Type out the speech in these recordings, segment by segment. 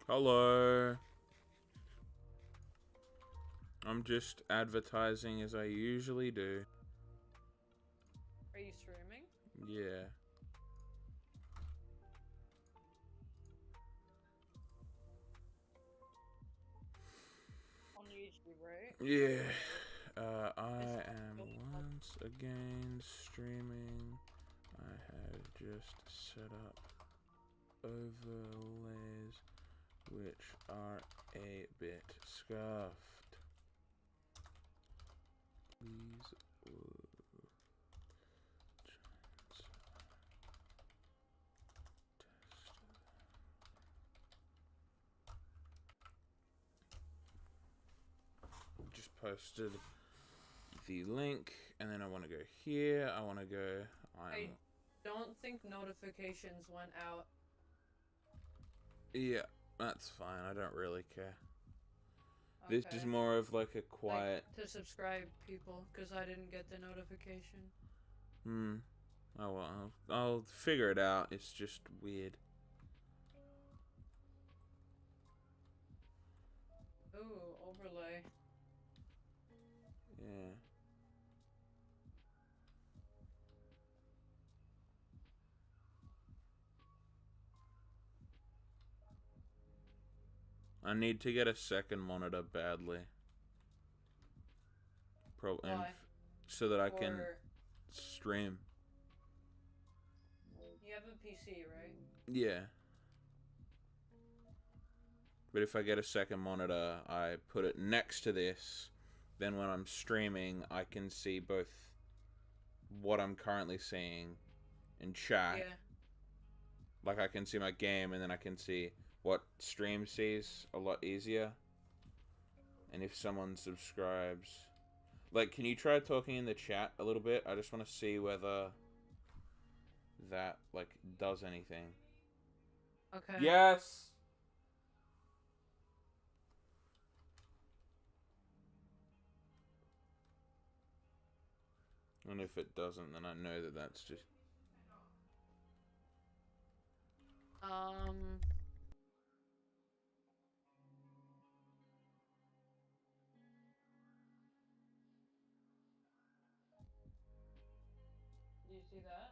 Hello. I'm just advertising as I usually do. Are you streaming? Yeah. On YouTube, right? Yeah. I It's am once again streaming. I have just set up overlays which are a bit scuffed. Please. Just posted the link, and then I want to go here. I want to go. I don't think notifications went out. Yeah, that's fine. I don't really care. Okay. This is more of like a quiet. Like, to subscribe people, because I didn't get the notification. Oh well, I'll figure it out. It's just weird. Ooh, overlay. Yeah. I need to get a second monitor badly. Why? So that I can stream. You have a PC, right? Yeah. But if I get a second monitor, I put it next to this. Then when I'm streaming, I can see both what I'm currently seeing in chat. Yeah. Like I can see my game, and then I can see what stream sees a lot easier. And if someone subscribes, like, can you try talking in the chat a little bit? I just want to see whether that like does anything. Okay. Yes. And if it doesn't, then I know that that's just. Do you see that?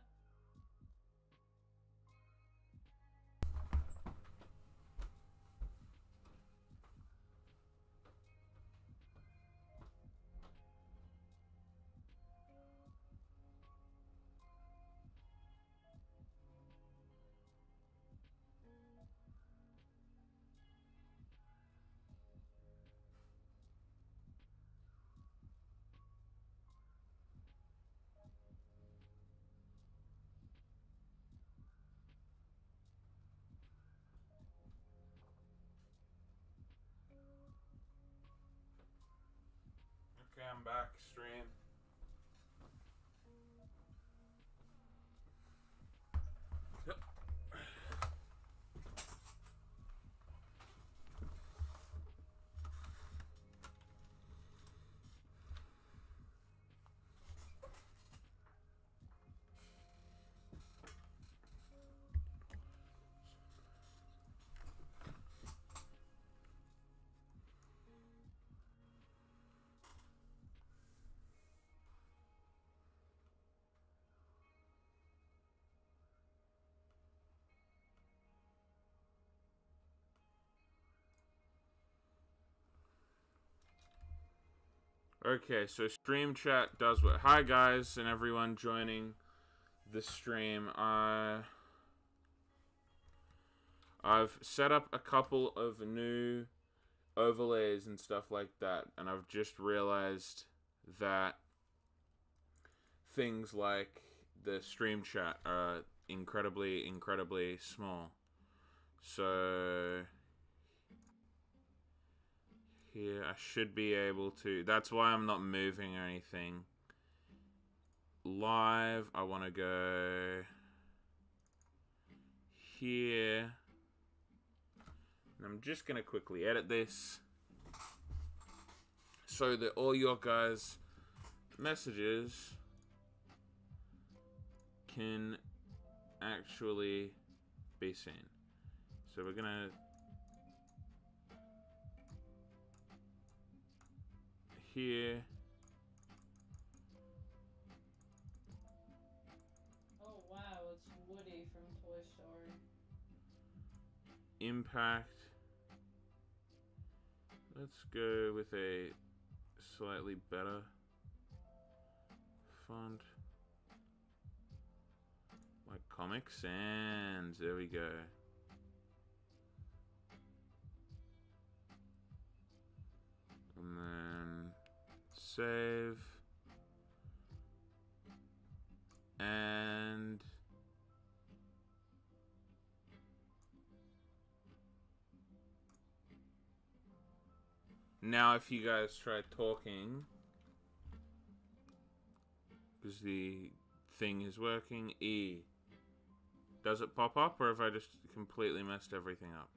Okay, I'm back. Stream. Yep. Okay, so stream chat does what? Hi guys and everyone joining the stream. I've set up a couple of new overlays and stuff like that, and I've just realized that things like the stream chat are incredibly small. So here I should be able to. That's why I'm not moving or anything. Live, I want to go here. And I'm just going to quickly edit this so that all your guys' messages can actually be seen. So we're going to here. Oh wow, it's Woody from Toy Story. Impact. Let's go with a slightly better font. Like Comic Sans. There we go. And then save. And now if you guys try talking, because the thing is working, E. Does it pop up, or have I just completely messed everything up?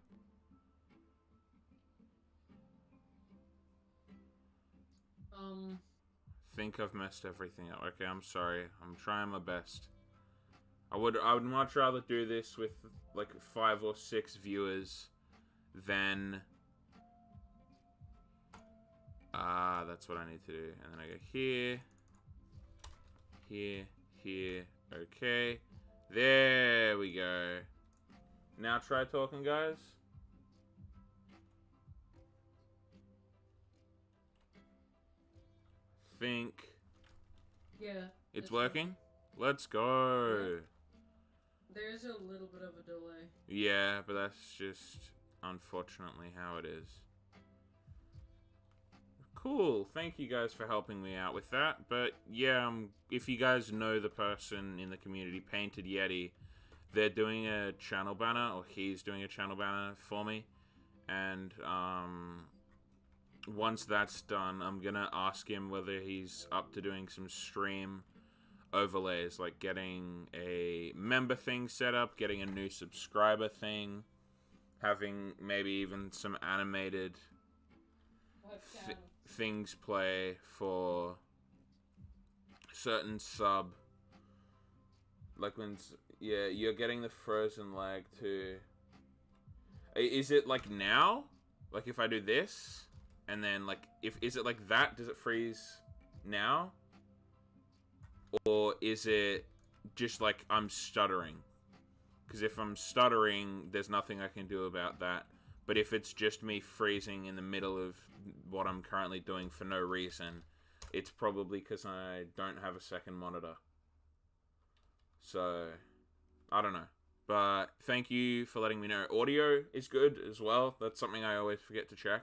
Think I've messed everything up. Okay, I'm sorry. I'm trying my best. I would much rather do this with like 5 or 6 viewers than that's what I need to do. And then I go here, here, here. Okay. There we go. Now try talking, guys. Think. Yeah. It's working? Let's go. There's a little bit of a delay. Yeah, but that's just unfortunately how it is. Cool. Thank you guys for helping me out with that. But yeah, if you guys know the person in the community, Painted Yeti, they're doing a channel banner, or he's doing a channel banner for me. And once that's done, I'm gonna ask him whether he's up to doing some stream overlays, like getting a member thing set up, getting a new subscriber thing, having maybe even some animated things play for certain sub, like when, yeah, you're getting the frozen lag too. Is it like now? Like if I do this, and then like, is it like that? Does it freeze now? Or is it just like I'm stuttering? Because if I'm stuttering, there's nothing I can do about that. But if it's just me freezing in the middle of what I'm currently doing for no reason, it's probably because I don't have a second monitor. So, I don't know. But thank you for letting me know. Audio is good as well. That's something I always forget to check.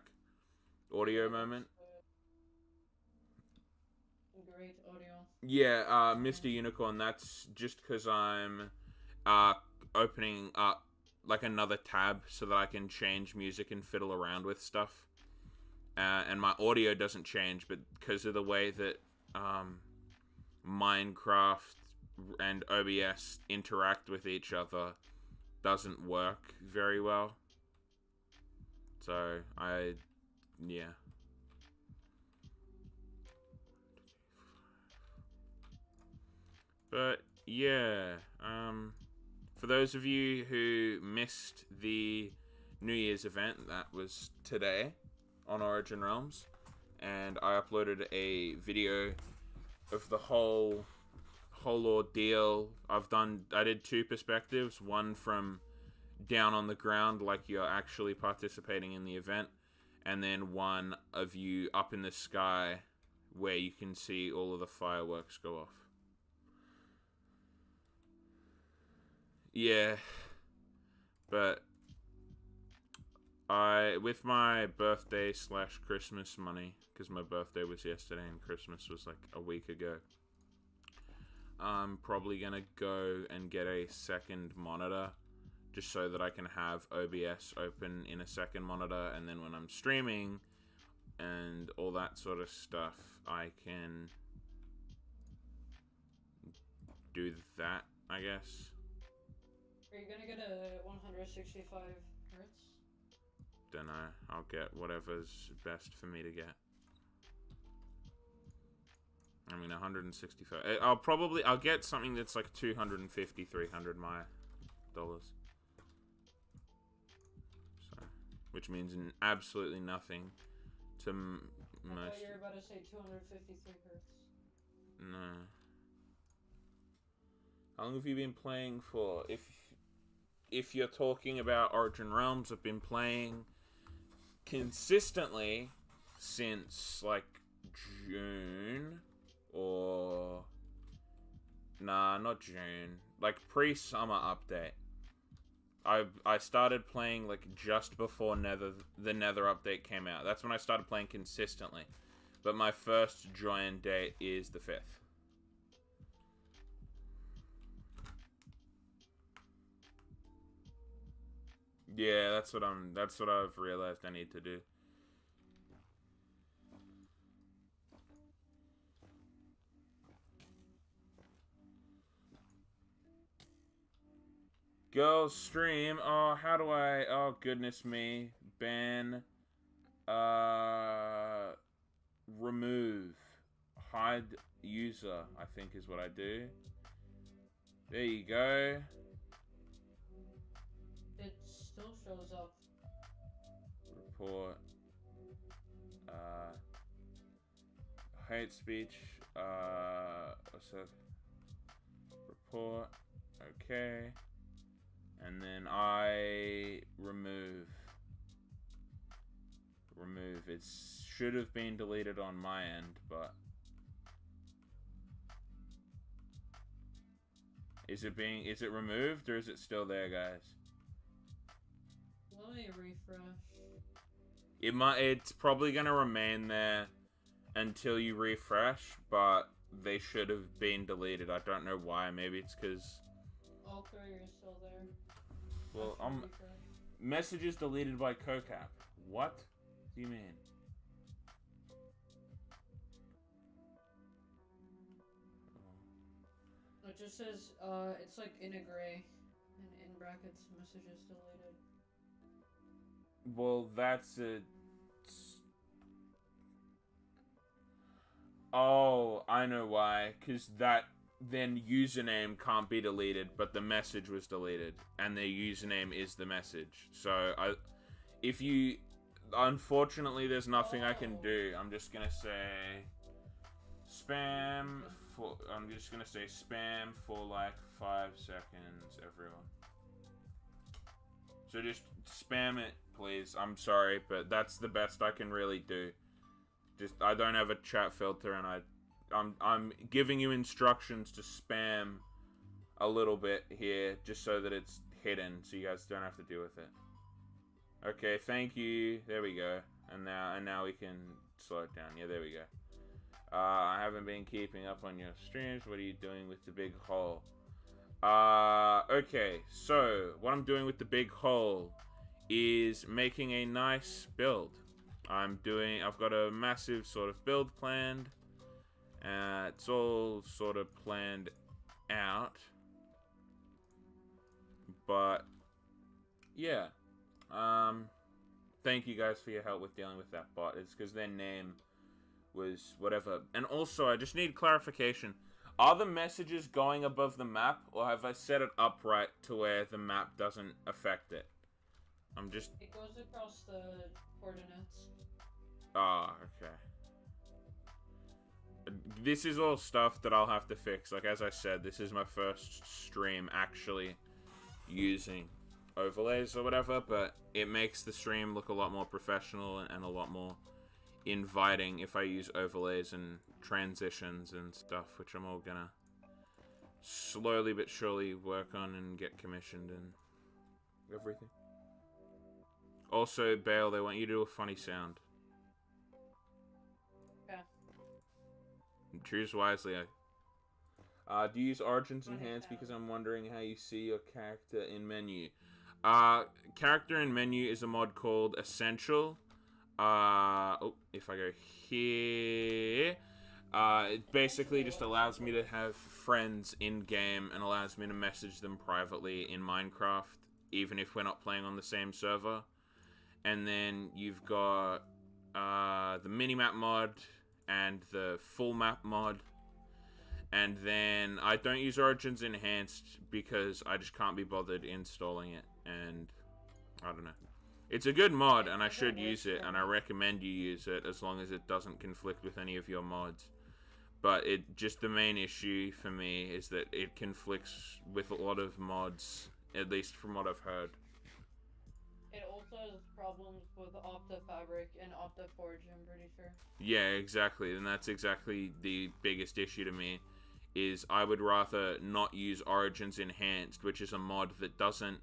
Audio moment. Great audio. Yeah, Mr. Unicorn, that's just because I'm opening up like another tab so that I can change music and fiddle around with stuff. And my audio doesn't change, but because of the way that Minecraft and OBS interact with each other, doesn't work very well. So, yeah. But, yeah, for those of you who missed the New Year's event, that was today on Origin Realms, and I uploaded a video of the whole ordeal. I did 2 perspectives, one from down on the ground, like you're actually participating in the event, and then one of you up in the sky, where you can see all of the fireworks go off. Yeah, but with my birthday / Christmas money, because my birthday was yesterday and Christmas was like a week ago, I'm probably gonna go and get a second monitor, just so that I can have OBS open in a second monitor, and then when I'm streaming and all that sort of stuff, I can do that, I guess. Are you gonna get a 165 hertz? Don't know. I'll get whatever's best for me to get. I mean, 165. I'll get something that's like 250, 300 my dollars. So, which means absolutely nothing to I thought most. you were about to say 253 hertz. No. How long have you been playing for? If you're talking about Origin Realms, I've been playing consistently since like June or nah, not June. Like pre-summer update. I started playing like just before the Nether update came out. That's when I started playing consistently. But my first join date is the 5th. Yeah, that's what I've realized I need to do. Girls stream. Oh, how do I? Oh, goodness me. Ban. Remove. Hide user, I think is what I do. There you go. It still shows up. Report. Hate speech. So report. Okay. And then I remove. It should have been deleted on my end, but is it removed or is it still there, guys? Let me refresh. It's probably gonna remain there until you refresh, but they should have been deleted. I don't know why. Maybe it's because All three are still there. well, Refresh. messages deleted by CoCap. What do you mean? It just says, it's like in a gray, and in brackets, messages deleted. Well, that's a... Oh, I know why. Because that then username can't be deleted, but the message was deleted. And their username is the message. So, if you... Unfortunately, there's nothing I can do. I'm just gonna say... Spam for... I'm just gonna say spam for like 5 seconds, everyone. So just spam it, please. I'm sorry, but that's the best I can really do. Just I don't have a chat filter, and I'm giving you instructions to spam a little bit here, just so that it's hidden, so you guys don't have to deal with it. Okay, thank you. There we go. And now we can slow it down. Yeah, there we go. I haven't been keeping up on your streams. What are you doing with the big hole? Okay, so what I'm doing with the big hole is making a nice build. I've got a massive sort of build planned. It's all sort of planned out. But, yeah. Thank you guys for your help with dealing with that bot. It's because their name was whatever. And also, I just need clarification. Are the messages going above the map, or have I set it upright to where the map doesn't affect it? I'm just... It goes across the coordinates. Ah, okay. This is all stuff that I'll have to fix. Like, as I said, this is my first stream actually using overlays or whatever, but it makes the stream look a lot more professional and a lot more inviting if I use overlays and transitions and stuff, which I'm all gonna slowly but surely work on and get commissioned and everything. Also, Bale, they want you to do a funny sound. Okay. Choose wisely. Do you use Origins Funny Enhanced? sound. Because I'm wondering how you see your character in menu. Character in menu is a mod called Essential. If I go here, it basically just allows me to have friends in-game and allows me to message them privately in Minecraft, even if we're not playing on the same server. And then you've got the minimap mod and the full map mod. And then I don't use Origins Enhanced because I just can't be bothered installing it. And I don't know. It's a good mod, and I If it should works use it, for and I me. recommend you use it as long as it doesn't conflict with any of your mods. But the main issue for me is that it conflicts with a lot of mods, at least from what I've heard. It also has problems with OptaFabric and OptaForge, I'm pretty sure. Yeah, exactly, and that's exactly the biggest issue to me, is I would rather not use Origins Enhanced, which is a mod that doesn't...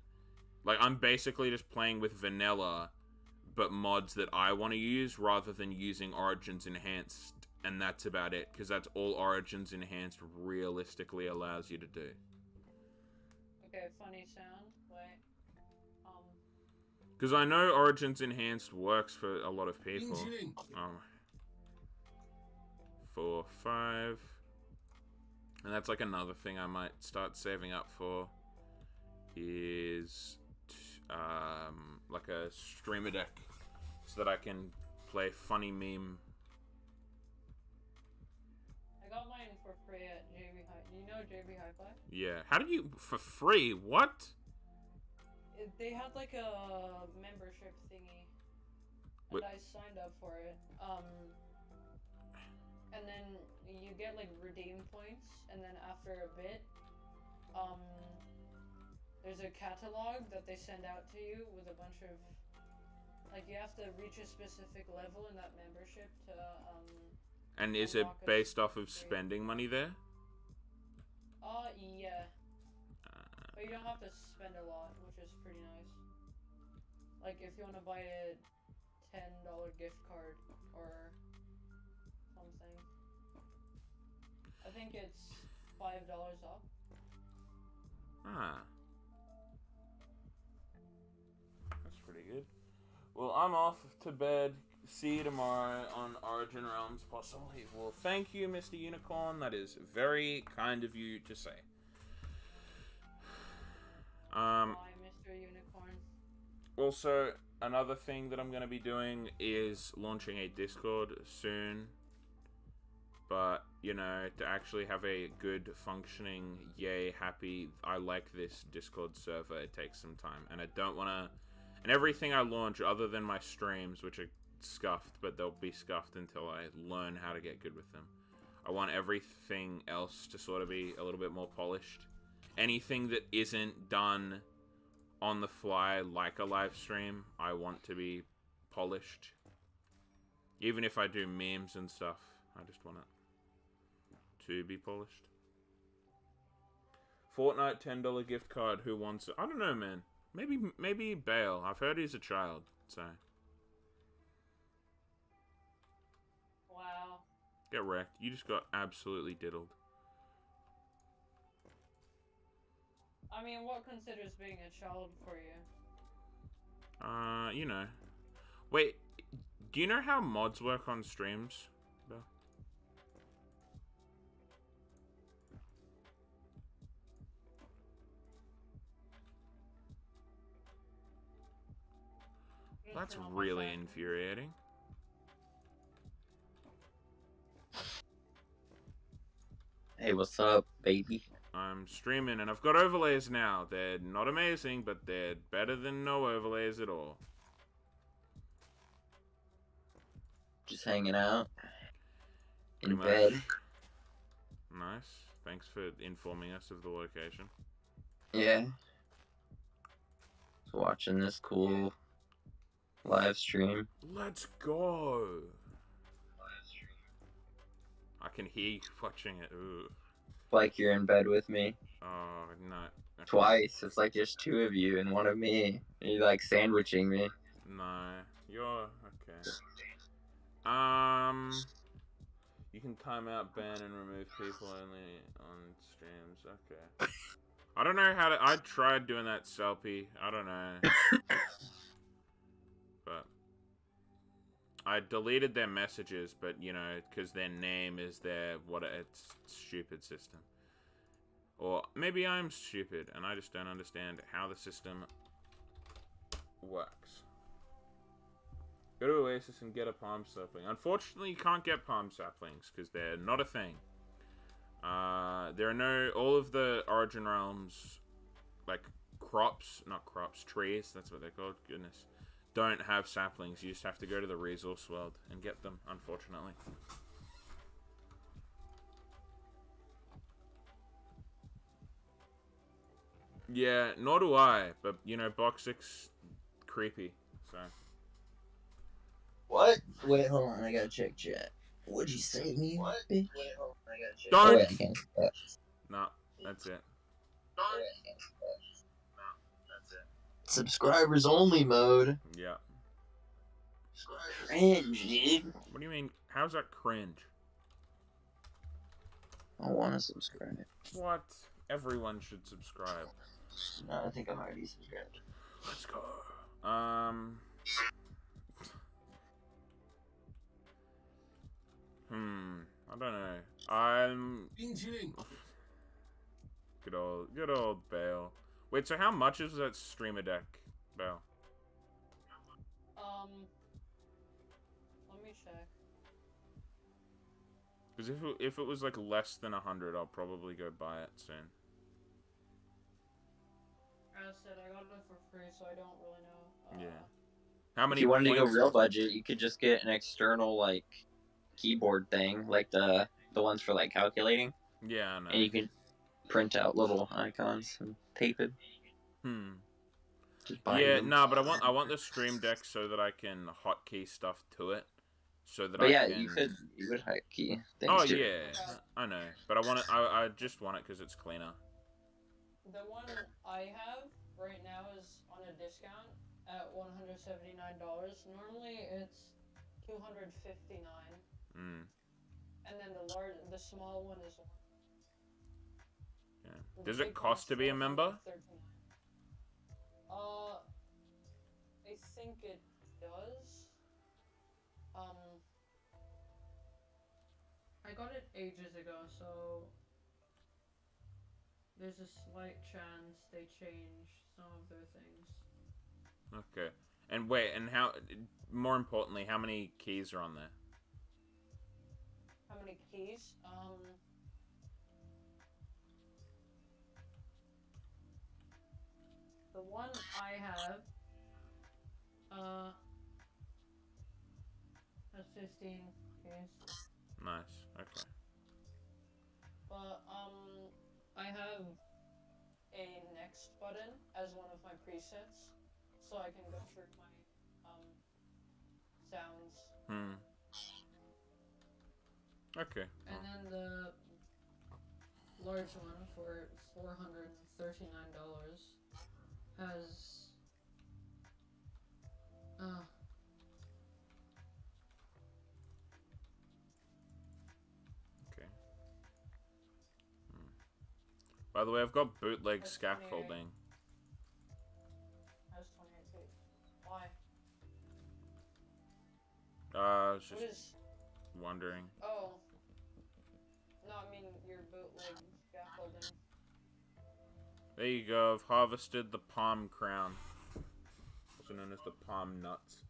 Like, I'm basically just playing with vanilla, but mods that I want to use, rather than using Origins Enhanced, and that's about it, because that's all Origins Enhanced realistically allows you to do. Okay, funny sound. Wait. Because I know Origins Enhanced works for a lot of people. 4, 5. And that's like another thing I might start saving up for, is like a streamer deck, so that I can play funny meme. I got mine for free at JB Hi. You know JB Hi-Fi? Yeah. How did you... For free? What? They had like a membership thingy, and What? I signed up for it. And then you get like redeem points, and then after a bit, there's a catalog that they send out to you with a bunch of, like, you have to reach a specific level in that membership to And is it based off of spending money there? Yeah. But you don't have to spend a lot, which is pretty nice. Like, if you want to buy a $10 gift card or something. I think it's $5 off. Ah. That's pretty good. Well, I'm off to bed. See you tomorrow on Origin Realms, possibly. Well, thank you, Mr. Unicorn. That is very kind of you to say. Bye, Mr. Unicorn. Also, another thing that I'm going to be doing is launching a Discord soon. But, you know, to actually have a good functioning, yay, happy, I like this Discord server, it takes some time. And I don't want to... And everything I launch, other than my streams, which are scuffed, but they'll be scuffed until I learn how to get good with them. I want everything else to sort of be a little bit more polished. Anything that isn't done on the fly like a live stream, I want to be polished. Even if I do memes and stuff, I just want it to be polished. Fortnite $10 gift card, who wants it? I don't know, man. Maybe Bale. I've heard he's a child, so. Wow. Get wrecked. You just got absolutely diddled. I mean, what considers being a child for you? You know. Wait, do you know how mods work on streams, Bill? That's really infuriating. Hey, what's up, baby? I'm streaming and I've got overlays now. They're not amazing, but they're better than no overlays at all. Just hanging out. In Pretty bed. much. Nice. Thanks for informing us of the location. Yeah. Just watching this cool live stream. Let's go. I can hear you watching it. Ooh. Like you're in bed with me. Oh, no. Okay. Twice. It's like there's two of you and one of me. You're like sandwiching me. No. You're... Okay. You can time out, ban, and remove people only on streams. Okay. I don't know how to... I tried doing that, Selpy. I don't know. But... I deleted their messages, but, you know, because their name is their... It's stupid system. Or maybe I'm stupid, and I just don't understand how the system works. Go to Oasis and get a palm sapling. Unfortunately, you can't get palm saplings, because they're not a thing. There are no... All of the Origin Realms, like, trees, that's what they're called, goodness. don't have saplings. You just have to go to the resource world and get them, unfortunately. Yeah, nor do I, but, you know, Box 6, creepy, so... What? Wait, hold on. I gotta check chat. What'd you say to me? What? Wait, hold on. I gotta check. Don't! Oh, wait, I can't see that. No, that's it. Oh, wait, I can't see that. No, that's it. Subscribers only mode. Yeah. Cringe, dude. What do you mean? How's that cringe? I wanna subscribe. What? Everyone should subscribe. No, I think I'm already subscribed. Let's go. I don't know. Good old Bale. Wait, so how much is that streamer deck, Bale? Let me check. Because if it was like less than 100, I'll probably go buy it soon. As I said, I got it for free, so I don't really know. Yeah. How many? If you wanted to go points real does- budget, you could just get an external like keyboard thing, like the ones for like calculating, Yeah, I know. and you can print out little icons and tape it. Just buy Yeah, them. no, but I want the stream deck so that I can hotkey stuff to it, so that But I yeah, can... you would hotkey things Oh too. yeah, I know, but I want it. I just want it because it's cleaner. The one I have right now is on a discount at $179. Normally it's $259. And then the small one is. Yeah. The Does big it cost to be a one's member? $139. I think it does. I got it ages ago, so there's a slight chance they change some of their things. Okay. And wait, and how? More importantly, how many keys are on there? How many keys? The one I have, has 15 keys. Nice. Okay. But, I have a next button as one of my presets, so I can go through my, sounds. Okay. And then the large one for $439 has Okay. By the way, I've got bootleg That's scaffolding. has 28 feet. Why? I was What just is? wondering. Oh. No, I mean your bootleg scaffolding. There you go. I've harvested the palm crown, also known as the palm nuts.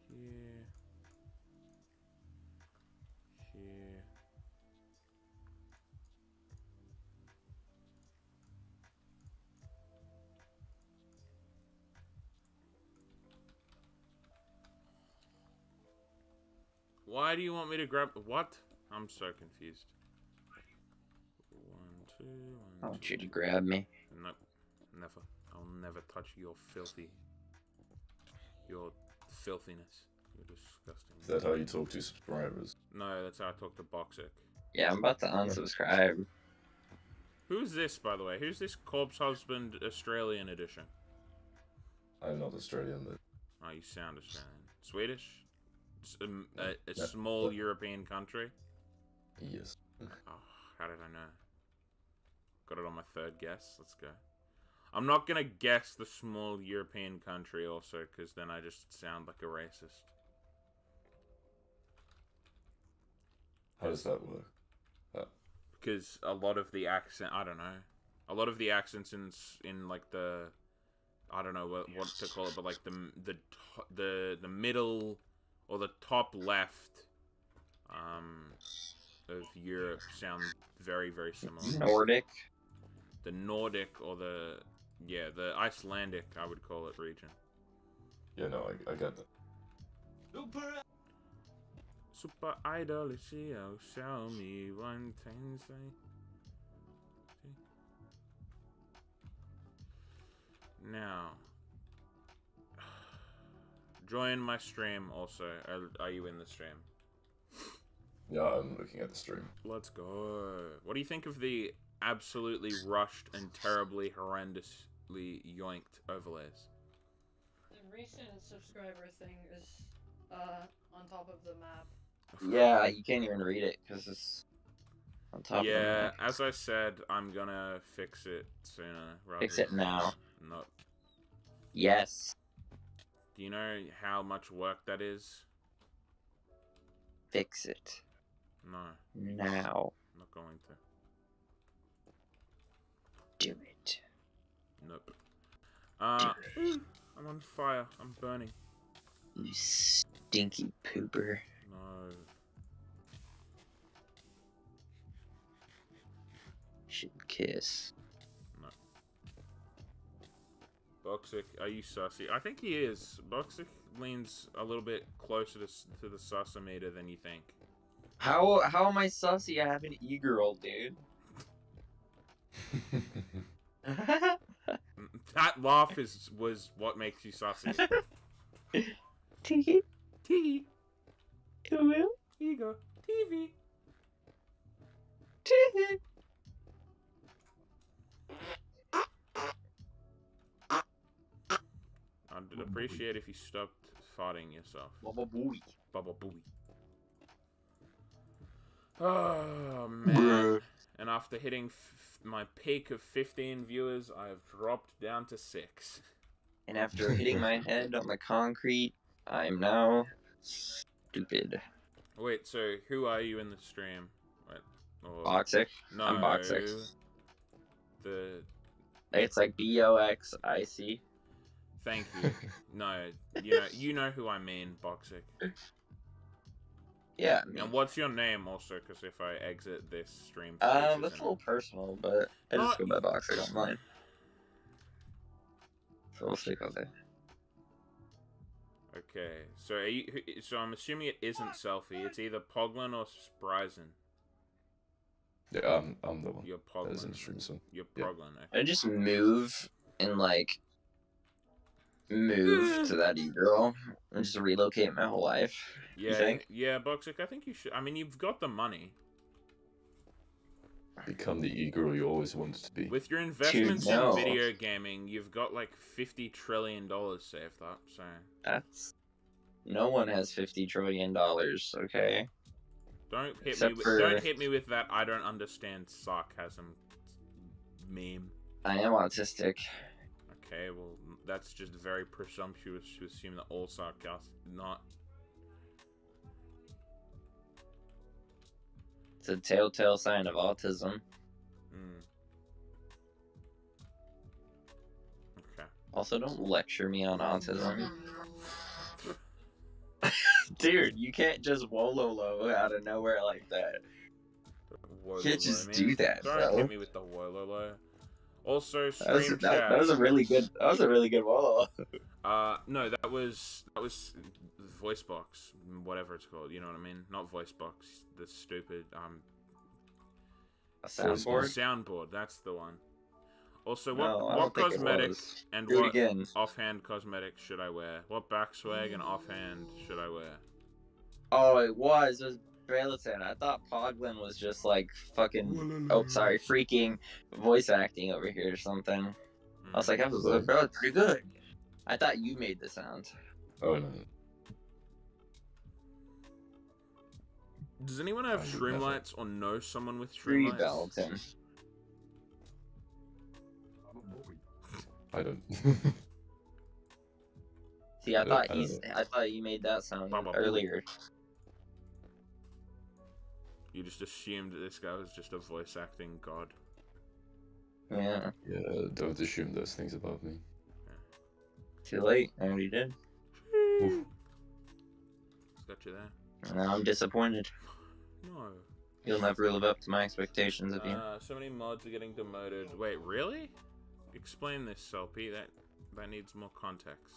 Here. Here. Why do you want me to grab what? I'm so confused. 1, 2, 1, I want 2. you to grab me. Nope. Never. I'll never touch your filthiness. You're disgusting. Is that how you talk to subscribers? No, that's how I talk to Boxic. Yeah, I'm about to unsubscribe. Who's this, by the way? Who's this Corpse Husband Australian edition? I'm not Australian, but Oh, you sound Australian. Swedish? A No, small no. European country? yes. Oh, how did I know? Got it on my third guess. Let's go. I'm not gonna guess the small European country also, because then I just sound like a racist. How does that work? Because a lot of the accent, I don't know. A lot of the accents in like the, I don't know what to call it, but like the middle or the top left, of Europe sound very, very similar. Nordic. The Nordic or the Icelandic, I would call it, region. Yeah, no, I get that. Super Idol, show me one thing, say. Now, join my stream also. Are you in the stream? Yeah, I'm looking at the stream. Let's go. What do you think of the absolutely rushed and terribly horrendously yoinked overlays? The recent subscriber thing is on top of the map. Yeah, you can't even read it because it's on top of the Yeah, map. as I said, I'm gonna fix it sooner. Fix it now. No. Yes. Do you know how much work that is? Fix it. No, Now. I'm not going to. Do it. Nope. Do it. I'm on fire. I'm burning. You stinky pooper. No. Should kiss. Boxic, are you sussy? I think he is. Boxic leans a little bit closer to the sussometer than you think. How am I sussy? I have an e-girl, dude. That laugh was what makes you sussy. Tee. Tee. Come Here you go. TV. Tee. I'd appreciate if you stopped farting yourself. Baba booey. Baba booey. Oh, man. And after hitting my peak of 15 viewers, I have dropped down to 6. And after hitting my head on the concrete, I am now stupid. Wait, so who are you in the stream? Wait, or... Boxic. No. I'm Boxic. The... It's like Boxic. Thank you. No, you know who I mean, Boxic. Yeah. And what's your name also? Because if I exit this stream, That's a little personal, but I just go by Not- Boxic online. So we'll stick with it. Okay, so so I'm assuming it isn't Selfie. It's either Poglin or Spryzen. Yeah, I'm the one You're that is in Poglin. the stream, so You're yeah. Poglin. Okay. I just move and move to that e-girl and just relocate my whole life. You Yeah, think? yeah, Boxic. I think you should. I mean, you've got the money. become the e-girl you always wanted to be. With your investments no. in video gaming, you've got like $50 trillion saved up. So That's no one has $50 trillion. Okay. don't hit Except me. for- Don't hit me with that. I don't understand sarcasm meme. I am autistic. Okay, well that's just very presumptuous to assume that all sarcasm not. It's a telltale sign of autism. Mm. Okay. Also, don't lecture me on autism. Dude, you can't just wololo out of nowhere like that. Can't just Wololo, do man. that, Don't bro. hit me with the wololo. Also, That was, stream that, chat. that was a really good. That was a really good wololo. No, that was voice box, whatever it's called. You know what I mean? Not voice box. The stupid A soundboard. soundboard. That's the one. Also, No, I what don't think it cosmetic was. and Do it what again. offhand cosmetic should I wear? What back swag and offhand should I wear? Oh, it was Brayleton. I thought Poglin was just like fucking. Oh, sorry, freaking voice acting over here or something. I was like, that was pretty good. I thought you made the sound. Oh no. Does anyone have I do shroom never. lights or know someone with Free shroom lights? Belton. I don't. See, I I thought don't I thought you made that sound Baba Booey. earlier. You just assumed that this guy was just a voice acting god. Yeah. Yeah, don't assume those things about me. Too late. I already did. Oof. Got you there. Now I'm disappointed. No. You'll never live up to my expectations of you. So many mods are getting demoted. Wait, really? Explain this, Selpy. That needs more context.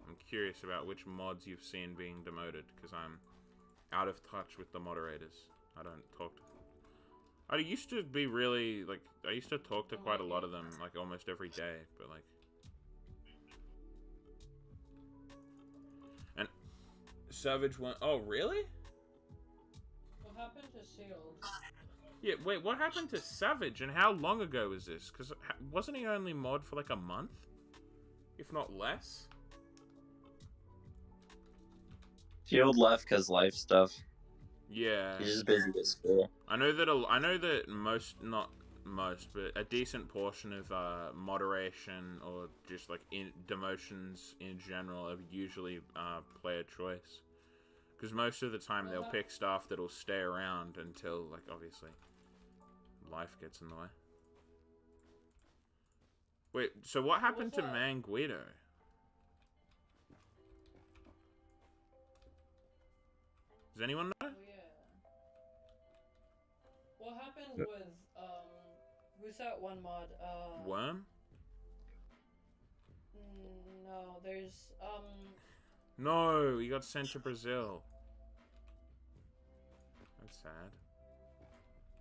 I'm curious about which mods you've seen being demoted, because I'm out of touch with the moderators. I don't talk to them. I used to be really, like, I used to talk to quite a lot of them, like, almost every day, but, like... And Savage went... Oh, really? What happened to Sealed? Yeah, wait, what happened to Savage, and how long ago was this? Because wasn't he only mod for, like, a month? If not less? Shield left because life stuff. Yeah. He's just busy with school. I know that most, not most, but a decent portion of moderation or just like demotions in general are usually player choice, because most of the time they'll pick stuff that'll stay around until, like, obviously life gets in the way. Wait, so what happened to Manguido? Does anyone know? Oh, yeah. What happened with, who's that one mod? Worm? No, there's, No, he got sent to Brazil. That's sad.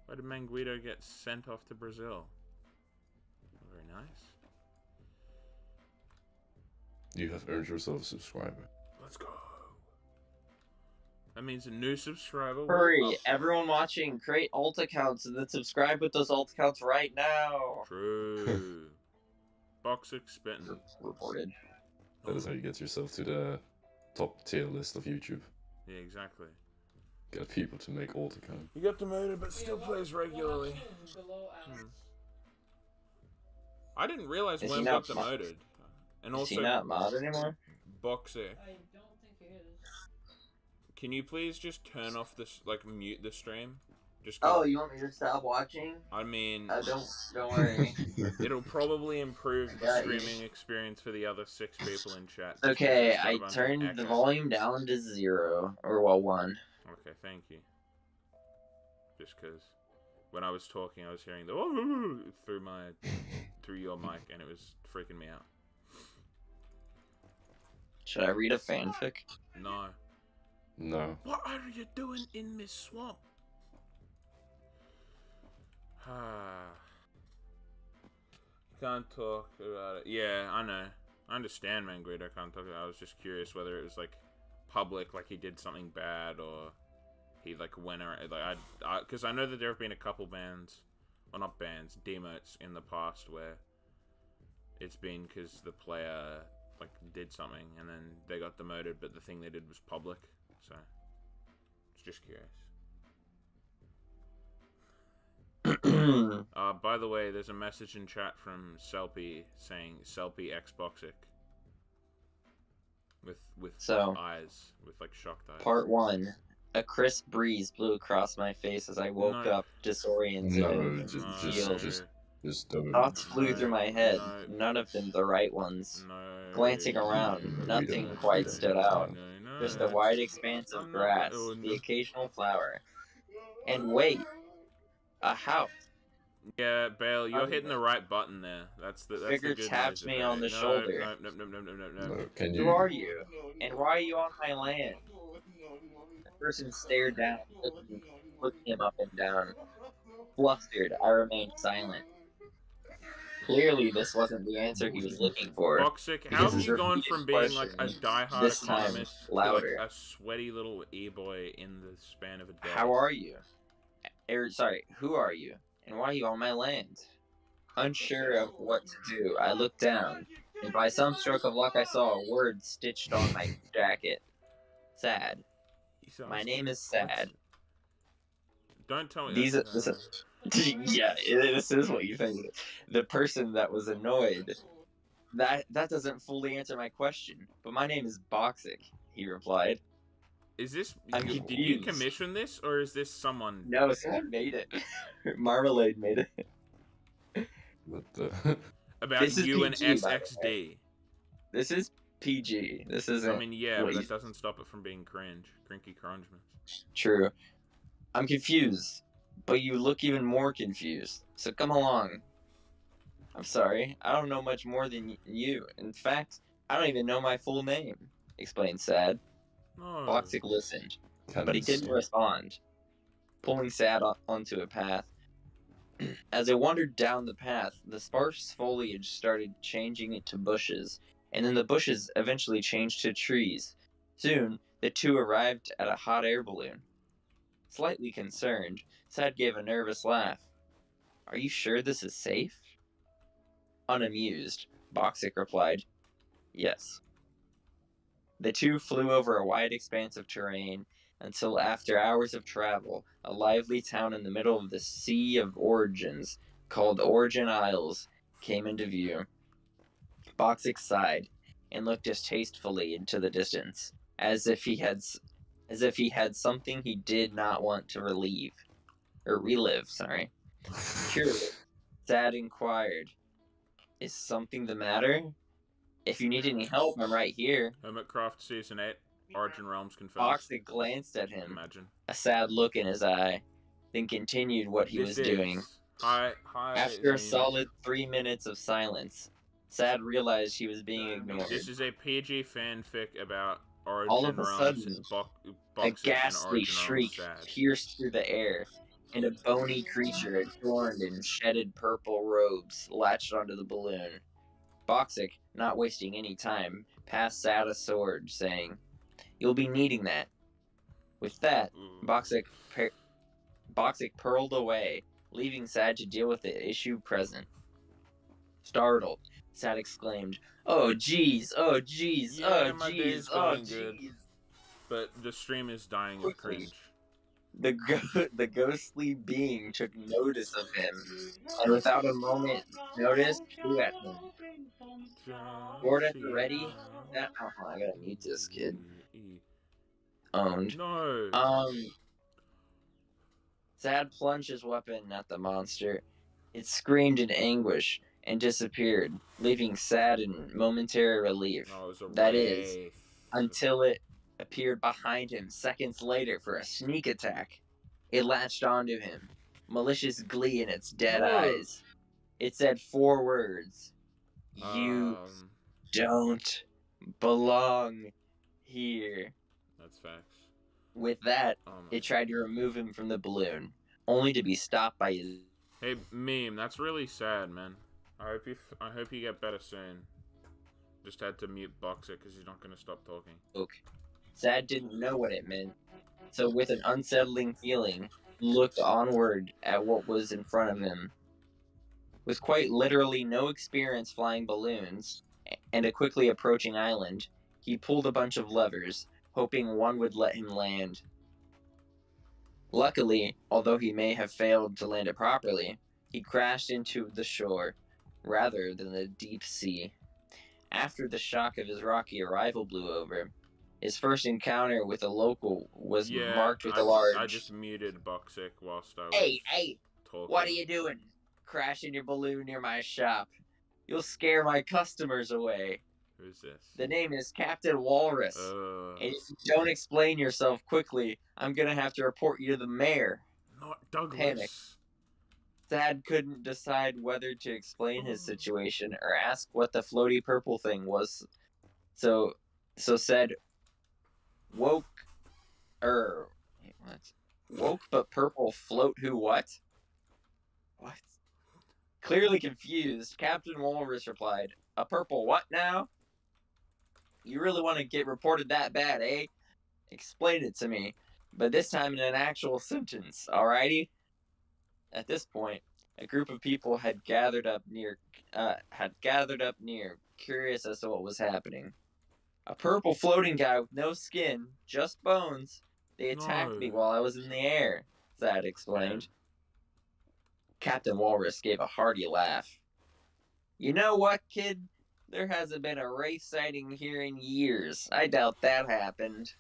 Why did Manguido get sent off to Brazil? Very nice. You have earned yourself a subscriber. Let's go. That means a new subscriber. Hurry, everyone watching, create alt accounts and then subscribe with those alt accounts right now. True. Boxic spitting. Reported. That is how you get yourself to the top tier list of YouTube. Yeah, exactly. Get people to make alt account. He got demoted, but still plays regularly. Below ads. I didn't realize Is he Worm not got demoted. And Is also, he not mod anymore? Boxic. I don't think he is. Can you please just turn off this, like, mute the stream? Just 'cause- Oh, you want me to stop watching? I mean, Don't worry. it'll probably improve the Yeah, streaming experience for the other 6 people in chat. It's okay, It's got a I bunch of turned the echo. volume down to 0. Or, well, 1. Okay, thank you. Just because when I was talking, I was hearing the "oh" through your mic, and it was freaking me out. Should I read a fanfic? No. No. What are you doing in this swamp? Can't talk about it. Yeah, I know. I understand, man. Great, I can't talk about it. I was just curious whether it was, like, public, like he did something bad, or he, like, went around. Like, because I know that there have been a couple bans, well, not bans, demotes in the past where it's been because the player, like, did something and then they got demoted, but the thing they did was public. So, it's just curious. By the way, there's a message in chat from Selpy saying Selpy Xboxic. With So, eyes, with like shocked eyes. Part 1. A crisp breeze blew across my face as I woke No. up, disoriented. No, and just don't. Thoughts flew through my head, No. none of them the right ones. No. Glancing around, nothing quite stood out. Just a wide expanse of grass, the occasional flower. And wait! A house! Yeah, Bale, you're hitting the right button there. That's the Figure good taps noise me of on it. the shoulder. No. No, can you? Who are you? And why are you on my land? The person stared down, looking him up and down. Flustered, I remained silent. Clearly, this wasn't the answer he was looking for. Boxic, how Because have his you gone repeated from being like a question, diehard this time economist to louder. like a sweaty little e-boy in the span of a day? How are you? Who are you? And why are you on my land? Unsure of what to do, I looked down, and by some stroke of luck I saw a word stitched on my jacket. Sad. He sounds- My name is Sad. Don't tell me These are, that's- yeah, this is what you think. The person that was annoyed. That doesn't fully answer my question. But my name is Boxic, he replied. Is this I'm did you confused. commission this, or is this someone? No, someone made it. Marmalade made it. What the? About This is you and PG, by the SXD. This is PG. This isn't I mean, yeah, but please. that doesn't stop it from being cringy crungement. true. I'm confused. but you look even more confused. So come along. I'm sorry, I don't know much more than you. In fact, I don't even know my full name, explained Sad. No. Boxic listened, Can't but he didn't see. respond, pulling Sad onto a path. As they wandered down the path, the sparse foliage started changing into bushes, and then the bushes eventually changed to trees. Soon, the two arrived at a hot air balloon. Slightly concerned, Sad gave a nervous laugh. Are you sure this is safe? Unamused, Boxic replied, yes. The two flew over a wide expanse of terrain until, after hours of travel, a lively town in the middle of the Sea of Origins, called Origin Isles, came into view. Boxic sighed and looked distastefully into the distance, as if he had something he did not want to relive. Curious, Sad inquired, "Is something the matter? If you need any help, I'm right here." Hermitcraft Season 8, Origin Realms confirmed. Boxic glanced at him, Imagine. a sad look in his eye, then continued what he was doing. Hi, After a Zane. solid 3 minutes of silence, Sad realized he was being ignored. This is a PG fanfic about Origin All of a Realms. sudden, a Boxic and ghastly Origin shriek Realms sad. pierced through the air, and a bony creature adorned in shedded purple robes latched onto the balloon. Boxic, not wasting any time, passed Sad a sword, saying, "You'll be needing that." With that, Boxic purled away, leaving Sad to deal with the issue present. Startled, Sad exclaimed, "Oh jeez, oh jeez, Yeah, oh my jeez, day's oh going good. jeez." But the stream is dying of Quickly. cringe. The ghostly being took notice of him, and without a moment's notice, flew at him. Bored at the ready, I gotta mute this kid. Owned. No. Sad plunged his weapon at the monster. It screamed in anguish and disappeared, leaving Sad in momentary relief. No, it was a That is, wraith. until it appeared behind him seconds later for a sneak attack. It latched onto him, malicious glee in its dead eyes. It said 4 words. "You don't belong here." That's facts. With that, Oh my it tried to remove him from the balloon, only to be stopped by his... Hey, Meme, that's really sad, man. I hope you get better soon. Just had to mute Boxic because he's not going to stop talking. Sad didn't know what it meant, so with an unsettling feeling, he looked onward at what was in front of him. With quite literally no experience flying balloons, and a quickly approaching island, he pulled a bunch of levers, hoping one would let him land. Luckily, although he may have failed to land it properly, he crashed into the shore, rather than the deep sea. After the shock of his rocky arrival blew over, his first encounter with a local was marked with a large... I just muted Boxic whilst I was Hey, talking. what are you doing? Crashing your balloon near my shop. You'll scare my customers away. Who's this? The name is Captain Walrus. And if you don't explain yourself quickly, I'm gonna have to report you to the mayor. Not Douglas. Panic. Sad couldn't decide whether to explain his situation or ask what the floaty purple thing was. So said, woke but purple float who what? What? Clearly confused, Captain Walrus replied, "A purple what now? You really want to get reported that bad, eh? Explain it to me, but this time in an actual sentence, alrighty?" At this point, a group of people had gathered up near, curious as to what was happening. "A purple floating guy with no skin, just bones. They attacked me while I was in the air," Sad explained. Captain Walrus gave a hearty laugh. "You know what, kid? There hasn't been a wraith sighting here in years. I doubt that happened."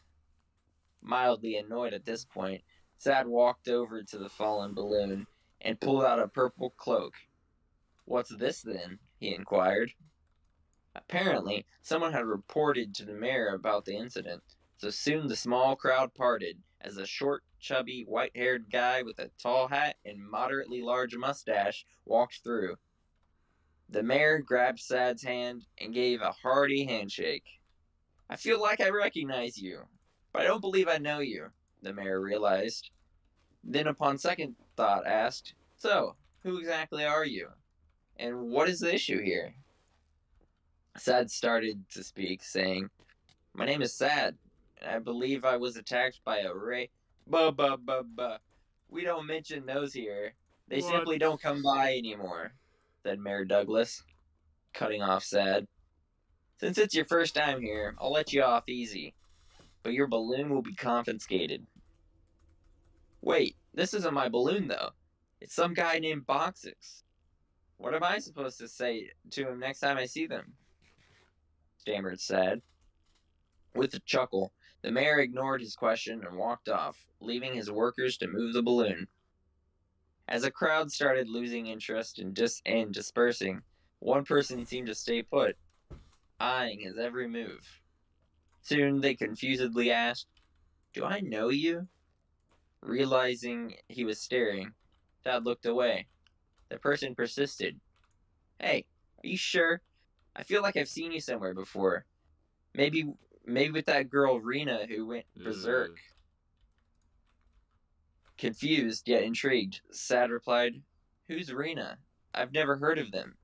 Mildly annoyed at this point, Sad walked over to the fallen balloon and pulled out a purple cloak. "What's this, then?" he inquired. Apparently, someone had reported to the mayor about the incident, so soon the small crowd parted as a short, chubby, white-haired guy with a tall hat and moderately large mustache walked through. The mayor grabbed Sad's hand and gave a hearty handshake. I feel like I recognize you, but I don't believe I know you, the mayor realized. Then, upon second thought, asked, So, who exactly are you? And what is the issue here? Sad started to speak, saying, My name is Sad, and I believe I was attacked by a ray. We don't mention those here. They What? simply don't come by anymore, said Mayor Douglas, cutting off Sad. Since it's your first time here, I'll let you off easy, but your balloon will be confiscated. Wait, this isn't my balloon, though. It's some guy named Boxix. What am I supposed to say to him next time I see them? Stammered Sad. With a chuckle, the mayor ignored his question and walked off, leaving his workers to move the balloon. As the crowd started losing interest and dispersing, one person seemed to stay put, eyeing his every move. Soon they confusedly asked, Do I know you? Realizing he was staring, Sad looked away. The person persisted. Hey, are you sure? I feel like I've seen you somewhere before. Maybe with that girl Rena who went berserk. Confused yet intrigued, Sad replied, Who's Rena? I've never heard of them.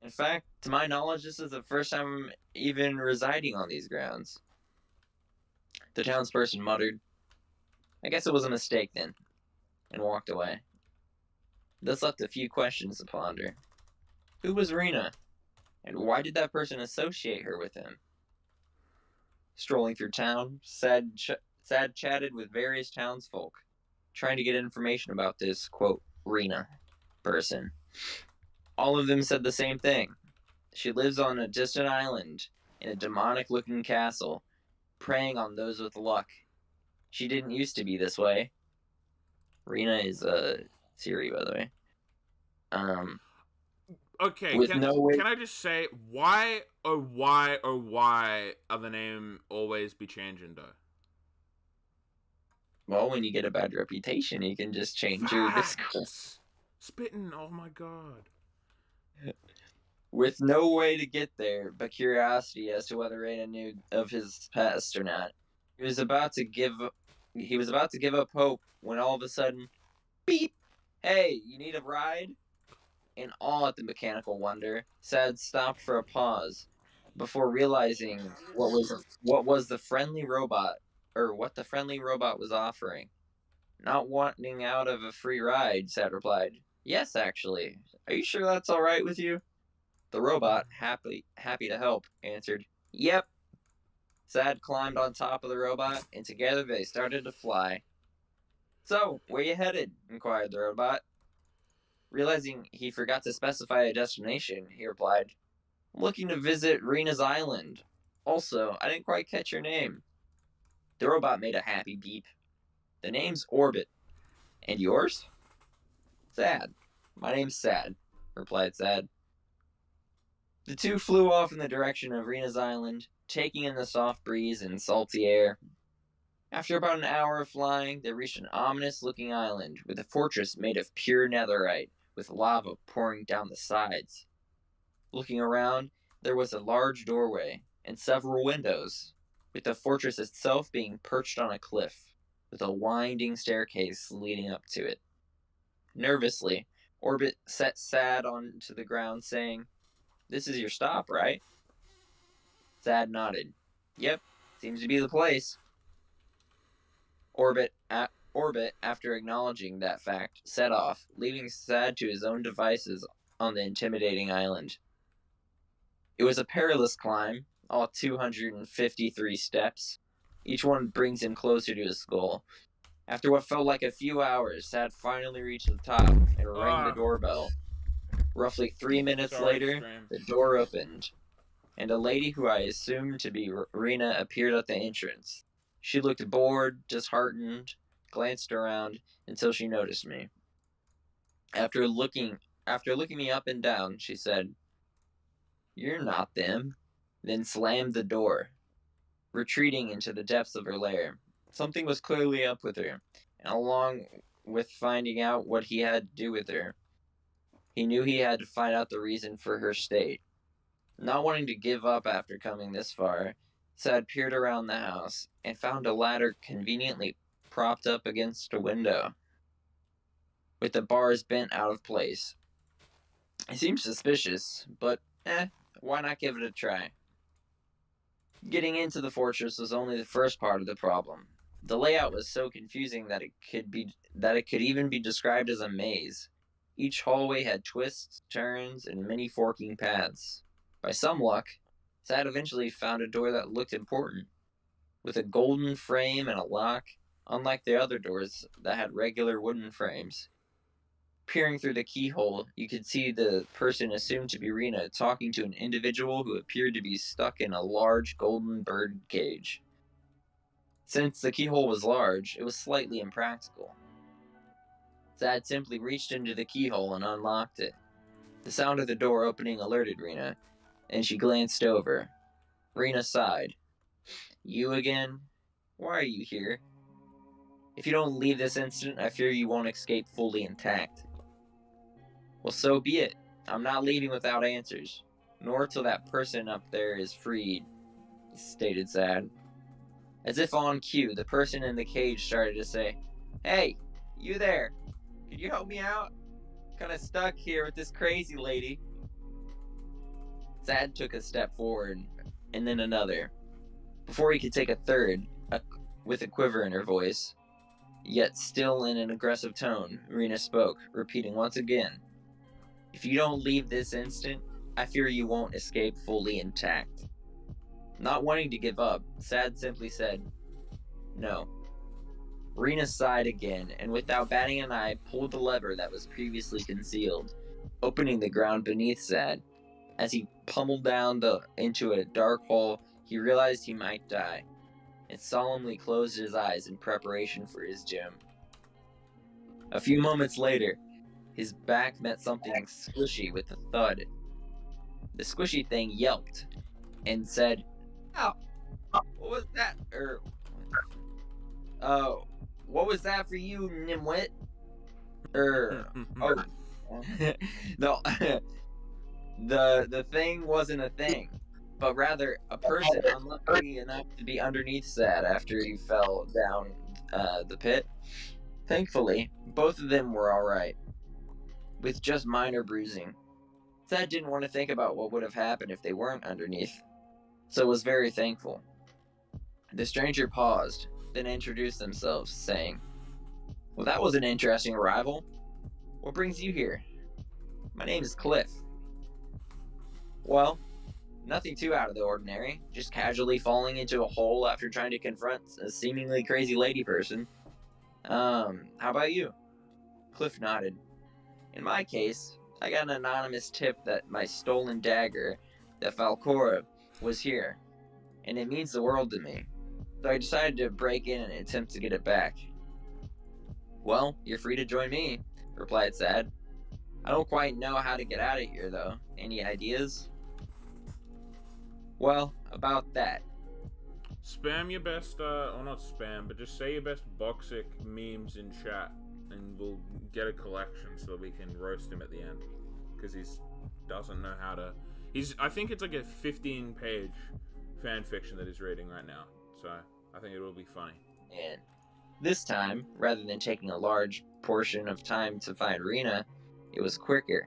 In fact, to my knowledge, this is the first time I'm even residing on these grounds. The townsperson muttered, I guess it was a mistake then, and walked away. This left a few questions to ponder. Who was Rena? And why did that person associate her with him? Strolling through town, Sad chatted with various townsfolk, trying to get information about this, quote, Rena person. All of them said the same thing. She lives on a distant island in a demonic-looking castle, preying on those with luck. She didn't used to be this way. Rena is Siri, by the way. Okay, with can I just say, why are the name always be changing, though? Well, when you get a bad reputation, you can just change your Discord. Spitting, oh my god. With no way to get there but curiosity as to whether Rena knew of his past or not. He was about to give up hope when all of a sudden, beep! Hey, you need a ride? In awe at the mechanical wonder, Sad stopped for a pause before realizing what the friendly robot was offering. Not wanting out of a free ride, Sad replied, Yes, actually. Are you sure that's all right with you? The robot, happy to help, answered, Yep. Sad climbed on top of the robot, and together they started to fly. So, where you headed? Inquired the robot. Realizing he forgot to specify a destination, he replied, I'm looking to visit Rena's Island. Also, I didn't quite catch your name. The robot made a happy beep. The name's Orbit. And yours? Sad. My name's Sad, replied Sad. The two flew off in the direction of Rena's Island, taking in the soft breeze and salty air. After about an hour of flying, they reached an ominous-looking island with a fortress made of pure netherite, with lava pouring down the sides. Looking around, there was a large doorway and several windows, with the fortress itself being perched on a cliff, with a winding staircase leading up to it. Nervously, Orbit set Sad onto the ground, saying, This is your stop, right? Sad nodded. Yep, seems to be the place. Orbit, after acknowledging that fact, set off, leaving Sad to his own devices on the intimidating island. It was a perilous climb, all 253 steps. Each one brings him closer to his goal. After what felt like a few hours, Sad finally reached the top and rang the doorbell. Roughly 3 minutes later, the door opened, and a lady who I assumed to be Rena appeared at the entrance. She looked bored, disheartened, glanced around until she noticed me. After looking me up and down, she said, You're not them, then slammed the door, retreating into the depths of her lair. Something was clearly up with her, and along with finding out what he had to do with her, he knew he had to find out the reason for her state. Not wanting to give up after coming this far, Sad peered around the house and found a ladder conveniently propped up against a window, with the bars bent out of place. It seemed suspicious, but why not give it a try? Getting into the fortress was only the first part of the problem. The layout was so confusing that it could even be described as a maze. Each hallway had twists, turns, and many forking paths. By some luck, Sad eventually found a door that looked important, with a golden frame and a lock, unlike the other doors that had regular wooden frames. Peering through the keyhole, you could see the person assumed to be Rena talking to an individual who appeared to be stuck in a large golden bird cage. Since the keyhole was large, it was slightly impractical. Sad simply reached into the keyhole and unlocked it. The sound of the door opening alerted Rena, and she glanced over. Rena sighed. You again? Why are you here? If you don't leave this instant, I fear you won't escape fully intact. Well, so be it. I'm not leaving without answers, nor till that person up there is freed, stated Sad. As if on cue, the person in the cage started to say, Hey, you there? Could you help me out? Kinda stuck here with this crazy lady. Sad took a step forward, and then another. Before he could take a third, with a quiver in her voice, yet still in an aggressive tone, Rena spoke, repeating once again, If you don't leave this instant, I fear you won't escape fully intact. Not wanting to give up, Sad simply said, No. Rena sighed again, and without batting an eye, pulled the lever that was previously concealed, opening the ground beneath Sad. As he pummeled down into a dark hole, he realized he might die, and solemnly closed his eyes in preparation for his doom. A few moments later, his back met something squishy with a thud. The squishy thing yelped and said, Ow! What was that? What was that for you, Nimwit? No, the thing wasn't a thing, but rather a person unlucky enough to be underneath Sad after he fell down the pit. Thankfully, both of them were alright, with just minor bruising. Sad didn't want to think about what would have happened if they weren't underneath, so was very thankful. The stranger paused, then introduced themselves, saying, Well, that was an interesting arrival. What brings you here? My name is Cliff. Well, nothing too out of the ordinary, just casually falling into a hole after trying to confront a seemingly crazy lady person. How about you? Cliff nodded. In my case, I got an anonymous tip that my stolen dagger, the Falcora, was here, and it means the world to me. So I decided to break in and attempt to get it back. Well, you're free to join me, replied Sad. I don't quite know how to get out of here, though. Any ideas? Well, about that. Spam your best, or not spam, but just say your best Boxic memes in chat, and we'll get a collection so that we can roast him at the end. Because he doesn't know how to... I think it's like a 15-page fan fiction that he's reading right now, so I think it will be funny. And this time, rather than taking a large portion of time to find Rena, it was quicker.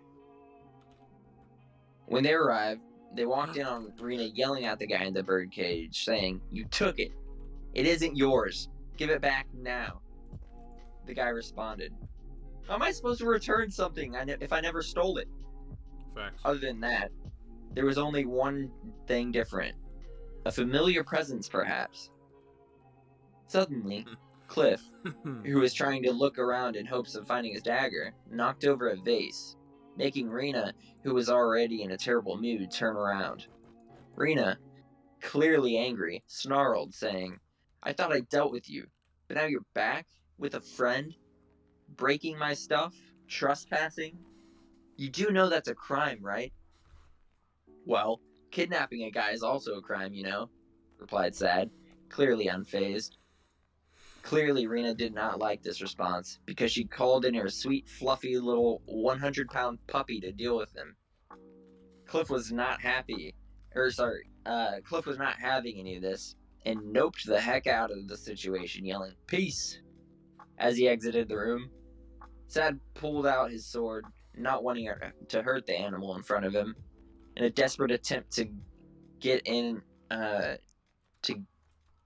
When they arrived, they walked in on Rena yelling at the guy in the birdcage, saying, You took it. It isn't yours. Give it back now. The guy responded, How am I supposed to return something if I never stole it? Facts. Other than that, there was only one thing different. A familiar presence, perhaps. Suddenly, Cliff, who was trying to look around in hopes of finding his dagger, knocked over a vase, making Rena, who was already in a terrible mood, turn around. Rena, clearly angry, snarled, saying, I thought I dealt with you, but now you're back? With a friend? Breaking my stuff? Trespassing? You do know that's a crime, right? Well, kidnapping a guy is also a crime, you know, replied Sad, clearly unfazed. Clearly, Rena did not like this response because she called in her sweet, fluffy little 100-pound puppy to deal with him. Cliff was not Cliff was not having any of this and noped the heck out of the situation, yelling, "Peace!" As he exited the room. Sad pulled out his sword, not wanting to hurt the animal in front of him, in a desperate attempt to get in, to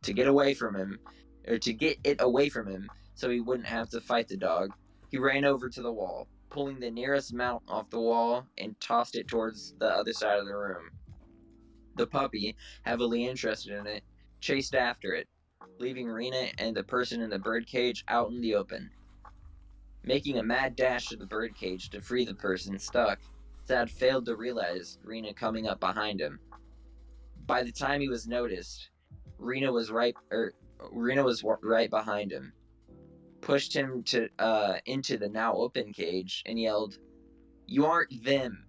get away from him, or to get it away from him, so he wouldn't have to fight the dog. He ran over to the wall, pulling the nearest mount off the wall and tossed it towards the other side of the room. The puppy, heavily interested in it, chased after it, leaving Rena and the person in the birdcage out in the open. Making a mad dash to the birdcage to free the person stuck, Sad failed to realize Rena coming up behind him. By the time he was noticed, Rena was right behind him, pushed him into the now open cage, and yelled, "You aren't them!"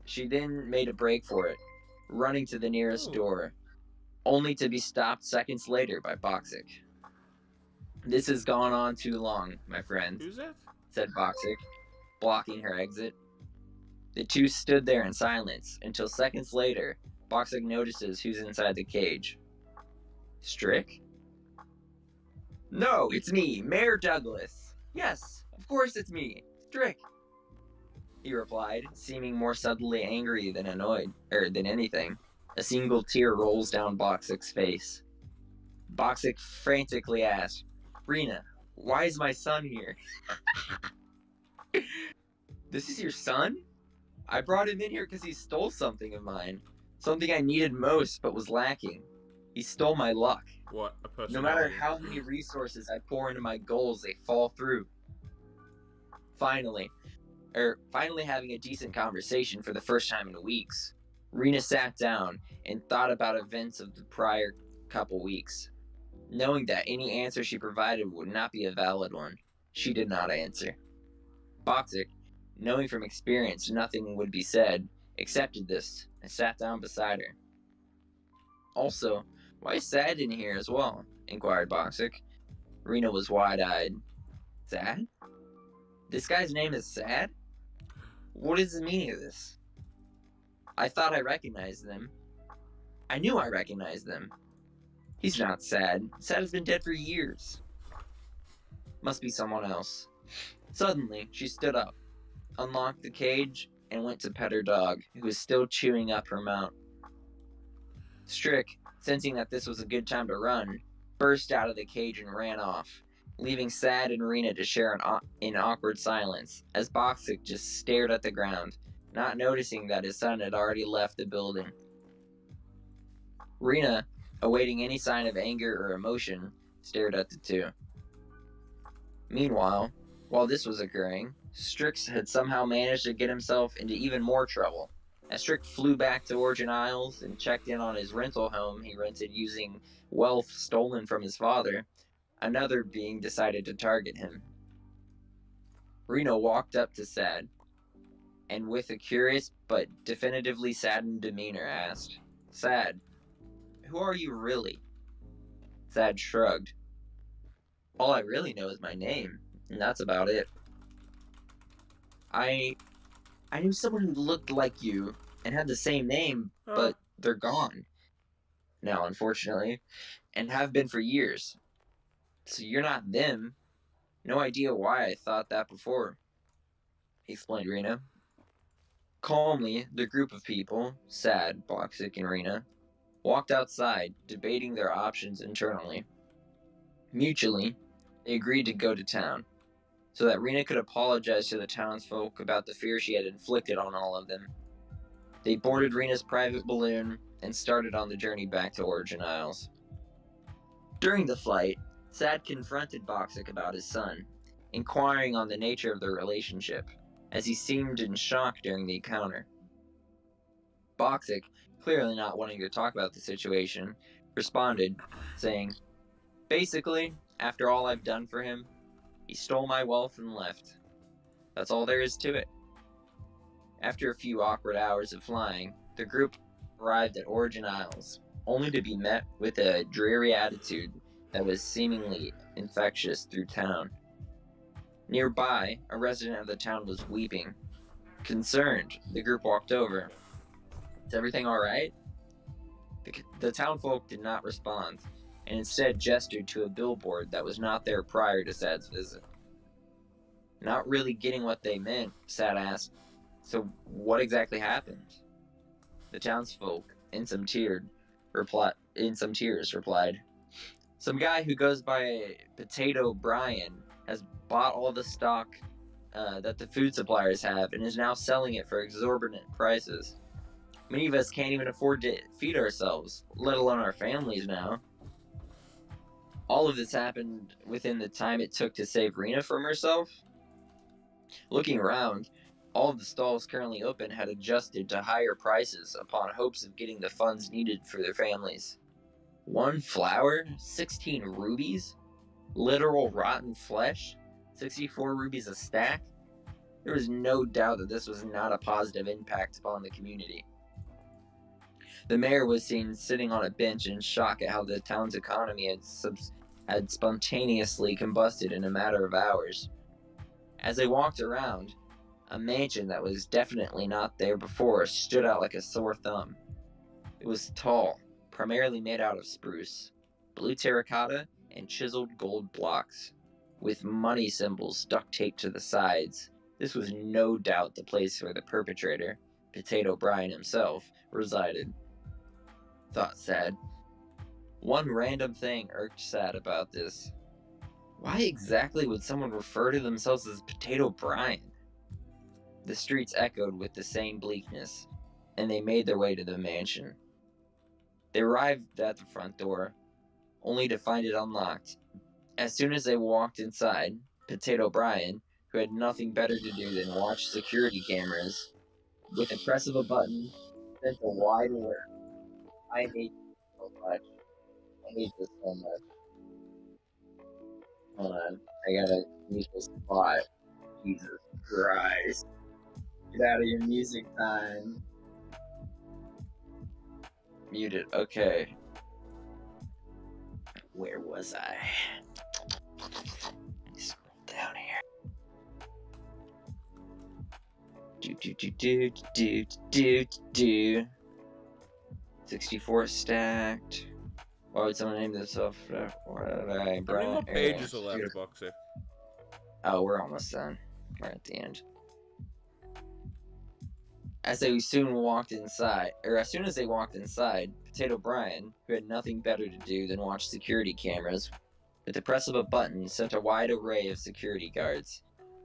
She then made a break for it, running to the nearest door, only to be stopped seconds later by Boxic. "This has gone on too long, my friend," Who's that? said Boxic, blocking her exit. The two stood there in silence until seconds later, Boxic notices who's inside the cage. Strick? "No, it's me, Mayor Douglas. Yes, of course it's me, Strick," he replied, seeming more subtly angry than annoyed, than anything. A single tear rolls down Boxic's face. Boxic frantically asked, "Rena, why is my son here?" "This is your son? I brought him in here because he stole something of mine. Something I needed most but was lacking. He stole my luck. What? A personality? No matter how many resources I pour into my goals, they fall through." Finally having a decent conversation for the first time in weeks, Rena sat down and thought about events of the prior couple weeks. Knowing that any answer she provided would not be a valid one, she did not answer. Boxic, knowing from experience nothing would be said, accepted this and sat down beside her. "Also, why is Sad in here as well?" inquired Boxic. Rena was wide-eyed. "Sad? This guy's name is Sad? What is the meaning of this? I thought I recognized them. I knew I recognized them. He's not Sad. Sad has been dead for years. Must be someone else." Suddenly, she stood up, unlocked the cage, and went to pet her dog, who was still chewing up her mount. Strick, sensing that this was a good time to run, burst out of the cage and ran off, leaving Sad and Rena to share an awkward silence, as Boxic just stared at the ground, not noticing that his son had already left the building. Rena, awaiting any sign of anger or emotion, stared at the two. Meanwhile, while this was occurring, Strix had somehow managed to get himself into even more trouble. As Strick flew back to Origin Isles and checked in on his rental home he rented using wealth stolen from his father, another being decided to target him. Rena walked up to Sad, and with a curious but definitively saddened demeanor asked, "Sad, who are you really?" Sad shrugged. "All I really know is my name, and that's about it. I knew someone who looked like you and had the same name, but they're gone now, unfortunately, and have been for years. So you're not them. No idea why I thought that before," explained Rena. Calmly, the group of people, Sad, Boxic, and Rena, walked outside, debating their options internally. Mutually, they agreed to go to town, so that Rena could apologize to the townsfolk about the fear she had inflicted on all of them. They boarded Rena's private balloon and started on the journey back to Origin Isles. During the flight, Sad confronted Boxic about his son, inquiring on the nature of their relationship, as he seemed in shock during the encounter. Boxic, clearly not wanting to talk about the situation, responded, saying, "Basically, after all I've done for him, he stole my wealth and left. That's all there is to it." After a few awkward hours of flying, the group arrived at Origin Isles, only to be met with a dreary attitude that was seemingly infectious through town. Nearby, a resident of the town was weeping. Concerned, the group walked over. Is everything alright? The townfolk did not respond, and instead gestured to a billboard that was not there prior to Sad's visit. Not really getting what they meant, Sad asked, "So what exactly happened?" The townsfolk, in some tears, replied, "Some guy who goes by Potato Brian has bought all the stock that the food suppliers have and is now selling it for exorbitant prices. Many of us can't even afford to feed ourselves, let alone our families now." All of this happened within the time it took to save Rena from herself. Looking around, all of the stalls currently open had adjusted to higher prices upon hopes of getting the funds needed for their families. 1 flower, 16 rubies, literal rotten flesh, 64 rubies a stack. There was no doubt that this was not a positive impact upon the community. The mayor was seen sitting on a bench in shock at how the town's economy had spontaneously combusted in a matter of hours. As they walked around, a mansion that was definitely not there before stood out like a sore thumb. It was tall, primarily made out of spruce, blue terracotta, and chiseled gold blocks, with money symbols duct taped to the sides. This was no doubt the place where the perpetrator, Potato Brian himself, resided. Thought Sad. One random thing irked Sad about this. Why exactly would someone refer to themselves as Potato Brian? The streets echoed with the same bleakness, and they made their way to the mansion. They arrived at the front door, only to find it unlocked. As soon as they walked inside, Potato Brian, who had nothing better to do than watch security cameras, with the press of a button, sent a wide alert. I hate this so much. I hate this so much. Hold on, I gotta mute this spot. Jesus Christ. Get out of your music time. Muted, okay. Where was I? Let me scroll down here. Do. 64 stacked. Why would someone name themselves? Why did I How many more pages are left, Boxic? Oh, we're almost done. We're at the end. As soon as they walked inside, Potato Brian, who had nothing better to do than watch security cameras, with the press of a button, sent a wide array of security guards.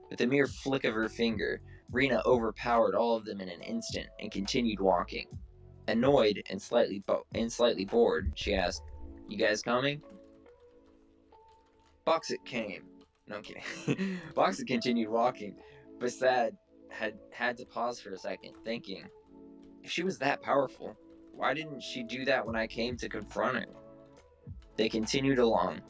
With a mere flick of her finger, Rena overpowered all of them in an instant and continued walking. Annoyed and slightly bored, she asked, "You guys coming?" Boxic came. No, I'm kidding. Boxic continued walking, but Sad had to pause for a second, thinking, if she was that powerful, why didn't she do that when I came to confront her? They continued along,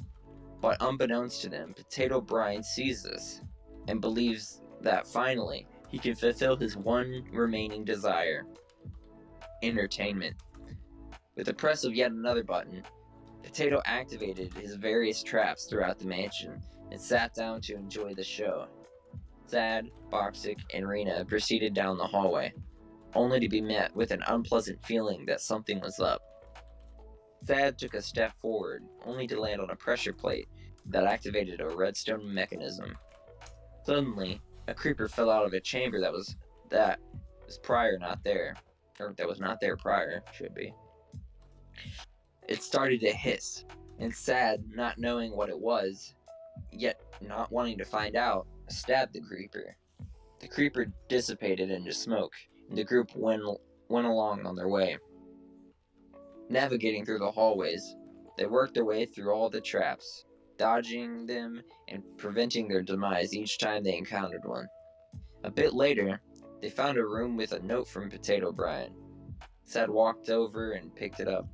but unbeknownst to them, Potato Brian sees this and believes that finally he can fulfill his one remaining desire: entertainment. With the press of yet another button, Potato activated his various traps throughout the mansion and sat down to enjoy the show. Sad, Boxic, and Rena proceeded down the hallway, only to be met with an unpleasant feeling that something was up. Sad took a step forward, only to land on a pressure plate that activated a redstone mechanism. Suddenly, a creeper fell out of a chamber that was not there prior, should be. It started to hiss, and Sad, not knowing what it was, yet not wanting to find out, stabbed the creeper. The creeper dissipated into smoke, and the group went along on their way. Navigating through the hallways, they worked their way through all the traps, dodging them and preventing their demise each time they encountered one. A bit later, they found a room with a note from Potato Brian. Sad walked over and picked it up,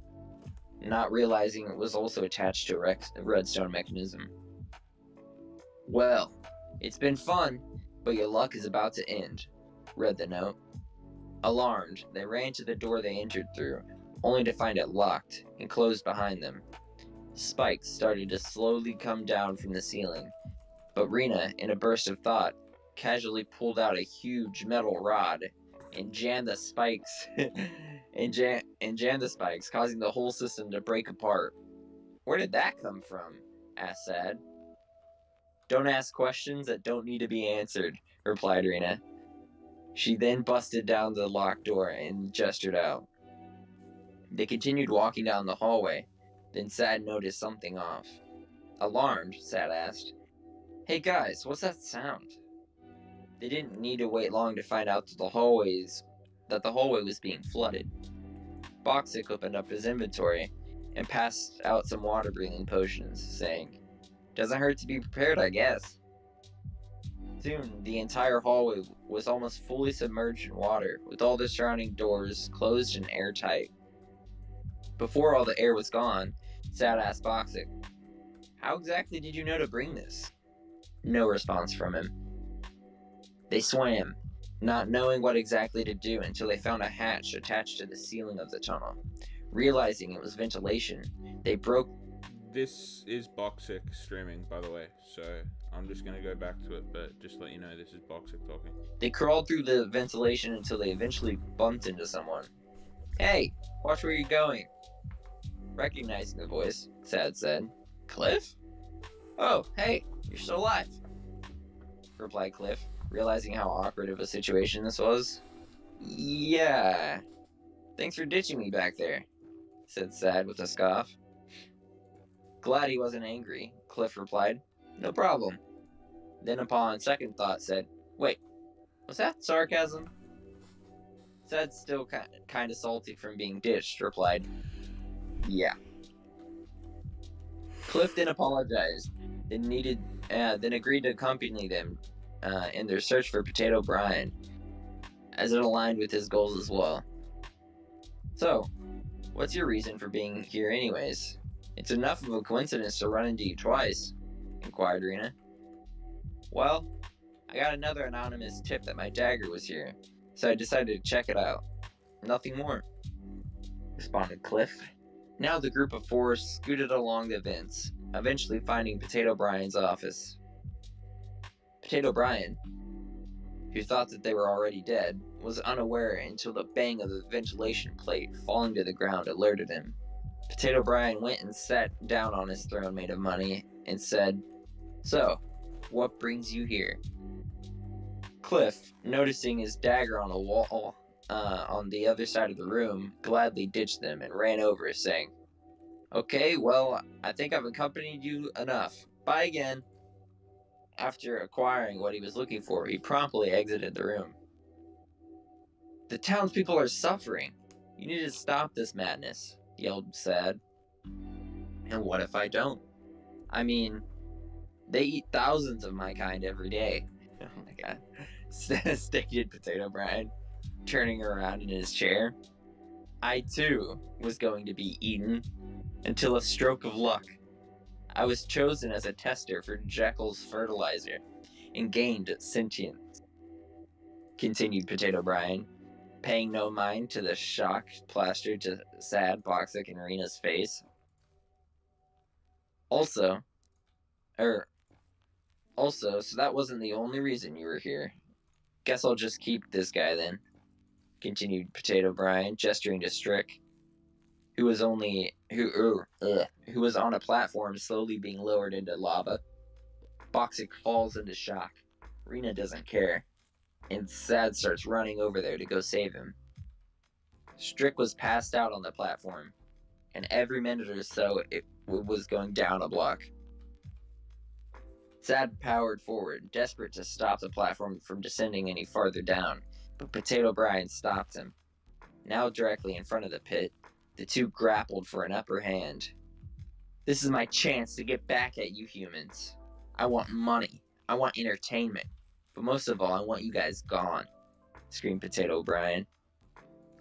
not realizing it was also attached to a redstone mechanism. "Well, it's been fun, but your luck is about to end," read the note. Alarmed, they ran to the door they entered through, only to find it locked and closed behind them. Spikes started to slowly come down from the ceiling, but Rena, in a burst of thought, casually pulled out a huge metal rod and jammed the spikes and jammed the spikes, causing the whole system to break apart. "Where did that come from?" asked Sad. "Don't ask questions that don't need to be answered," replied Rena. She then busted down the locked door and gestured out. They continued walking down the hallway. Then Sad noticed something off. Alarmed, Sad asked, "Hey guys, what's that sound?" They didn't need to wait long to find out that the hallway was being flooded. Boxic opened up his inventory and passed out some water-breathing potions, saying, "Doesn't hurt to be prepared, I guess." Soon, the entire hallway was almost fully submerged in water, with all the surrounding doors closed and airtight. Before all the air was gone, Sad asked Boxic, "How exactly did you know to bring this?" No response from him. They swam, not knowing what exactly to do until they found a hatch attached to the ceiling of the tunnel. Realizing it was ventilation, they broke... This is Boxic streaming, by the way, so I'm just going to go back to it, but just to let you know, this is Boxic talking. They crawled through the ventilation until they eventually bumped into someone. "Hey, watch where you're going." Recognizing the voice, Sad said, "Cliff?" "Oh, hey, you're still alive," replied Cliff, realizing how awkward of a situation this was. "Yeah. Thanks for ditching me back there," said Sad with a scoff. "Glad he wasn't angry," Cliff replied. "No problem." Then upon second thought said, "Wait, was that sarcasm?" Sad, still kind of salty from being ditched, replied, "Yeah." Cliff then apologized, then agreed to accompany them in their search for Potato Brian, as it aligned with his goals as well. "So, what's your reason for being here anyways? It's enough of a coincidence to run into you twice," inquired Rena. "Well, I got another anonymous tip that my dagger was here, so I decided to check it out. Nothing more," responded Cliff. Now the group of four scooted along the vents, eventually finding Potato Brian's office. Potato Brian, who thought that they were already dead, was unaware until the bang of the ventilation plate falling to the ground alerted him. Potato Brian went and sat down on his throne made of money and said, "So, what brings you here?" Cliff, noticing his dagger on the wall on the other side of the room, gladly ditched them and ran over, saying, "Okay, well, I think I've accompanied you enough. Bye again." After acquiring what he was looking for, he promptly exited the room. "The townspeople are suffering. You need to stop this madness," yelled Sad. "And what if I don't? I mean, they eat thousands of my kind every day." "Oh my god," stated Potato Brian, turning around in his chair. "I too was going to be eaten, until a stroke of luck. I was chosen as a tester for Jekyll's fertilizer, and gained sentience," continued Potato Brian, paying no mind to the shock plastered to Sad, Boxic, and Rena's face. Also, so that wasn't the only reason you were here. Guess I'll just keep this guy then," continued Potato Brian, gesturing to Strick, who was on a platform slowly being lowered into lava. Boxic falls into shock. Rena doesn't care, and Sad starts running over there to go save him. Strick was passed out on the platform, and every minute or so it was going down a block. Sad powered forward, desperate to stop the platform from descending any farther down, but Potato Brian stopped him. Now directly in front of the pit, the two grappled for an upper hand. "This is my chance to get back at you humans. I want money. I want entertainment. But most of all, I want you guys gone," screamed Potato Brian.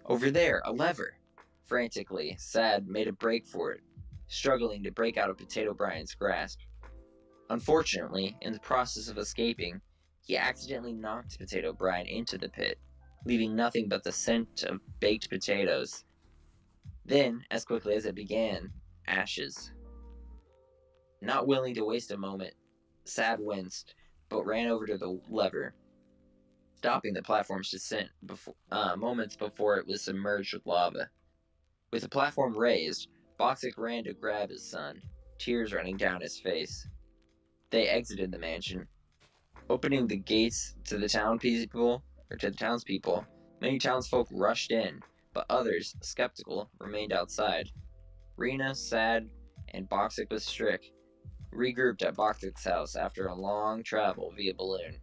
"Over there, a lever." Frantically, Sad made a break for it, struggling to break out of Potato Brian's grasp. Unfortunately, in the process of escaping, he accidentally knocked Potato Brian into the pit, leaving nothing but the scent of baked potatoes. Then, as quickly as it began, ashes. Not willing to waste a moment, Sad winced, but ran over to the lever, stopping the platform's descent moments before it was submerged with lava. With the platform raised, Boxic ran to grab his son, tears running down his face. They exited the mansion, opening the gates to the townspeople. Many townsfolk rushed in, but others, skeptical, remained outside. Rena, Sad, and Boxic with Strick regrouped at Boxic's house after a long travel via balloon.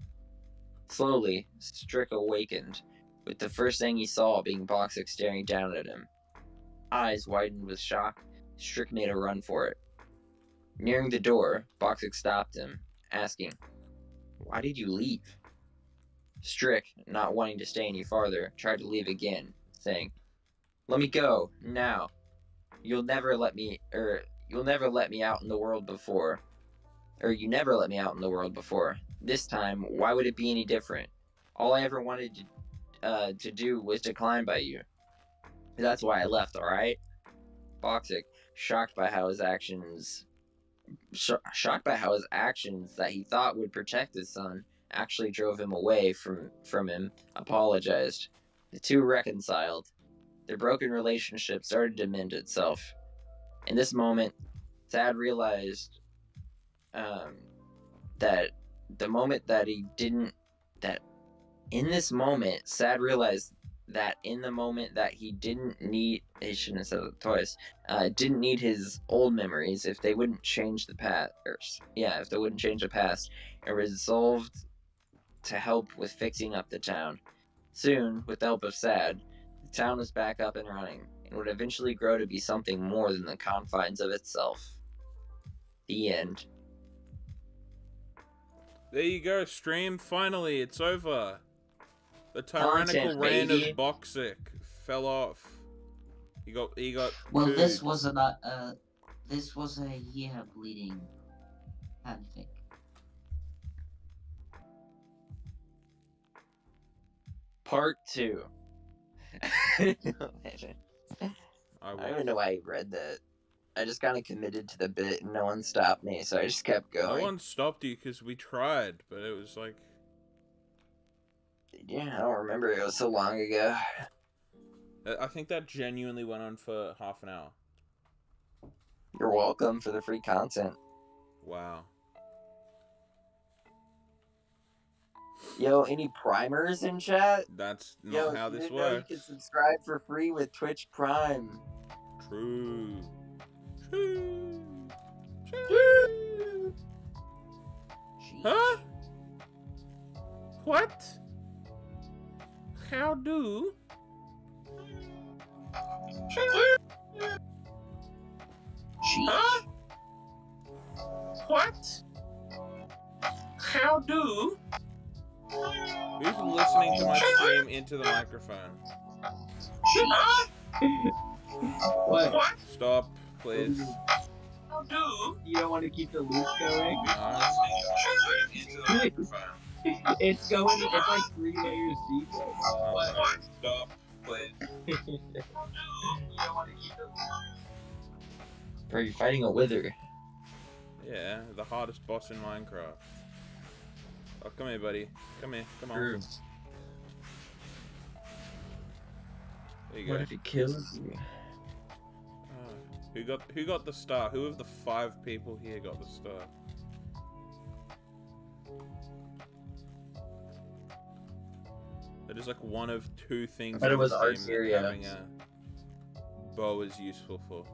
Slowly, Strick awakened, with the first thing he saw being Boxic staring down at him. Eyes widened with shock, Strick made a run for it. Nearing the door, Boxic stopped him, asking, "Why did you leave?" Strick, not wanting to stay any farther, tried to leave again, saying, "Let me go, now. You'll never let me out in the world before. You never let me out in the world before. This time, why would it be any different? All I ever wanted to do was to climb by you. That's why I left, alright?" Boxic, shocked by how his actions that he thought would protect his son actually drove him away from him, apologized. The two reconciled. Their broken relationship started to mend itself. In this moment, Sad realized that the moment that he didn't that in this moment, Sad realized that in the moment that he didn't need, he shouldn't have said it twice, didn't need his old memories if they wouldn't change the past, if they wouldn't change the past, and resolved to help with fixing up the town. Soon, with the help of Sad, the town was back up and running, and would eventually grow to be something more than the confines of itself. The end. There you go, stream. Finally, it's over. The tyrannical reign of Boxic fell off. He got. Well, cooed. this was a year bleeding fanfic. Part 2. I don't even know why I read that. I just kind of committed to the bit and no one stopped me, so I just kept going. No one stopped you because we tried, but it was like... Yeah, I don't remember. It was so long ago. I think that genuinely went on for half an hour. You're welcome for the free content. Wow. Yo, any primers in chat? That's not how this works. You can subscribe for free with Twitch Prime. True. True. Huh? What? How do? Huh? What? How do? Who's listening to my stream into the microphone? What? Stop, please. How do? You don't want to keep the loop going? It's going, it's like 3 layers deep right now. What? Stop, please. You don't want to keep the loop. Bro, you're fighting a wither. Yeah, the hardest boss in Minecraft. Oh, come here, buddy. Come here. Come on. True. There you go. What if it kills you? Who got the star? Who of the 5 people here got the star? That is like one of 2 things I bet it was in this game that Arteria. having a bow is useful for.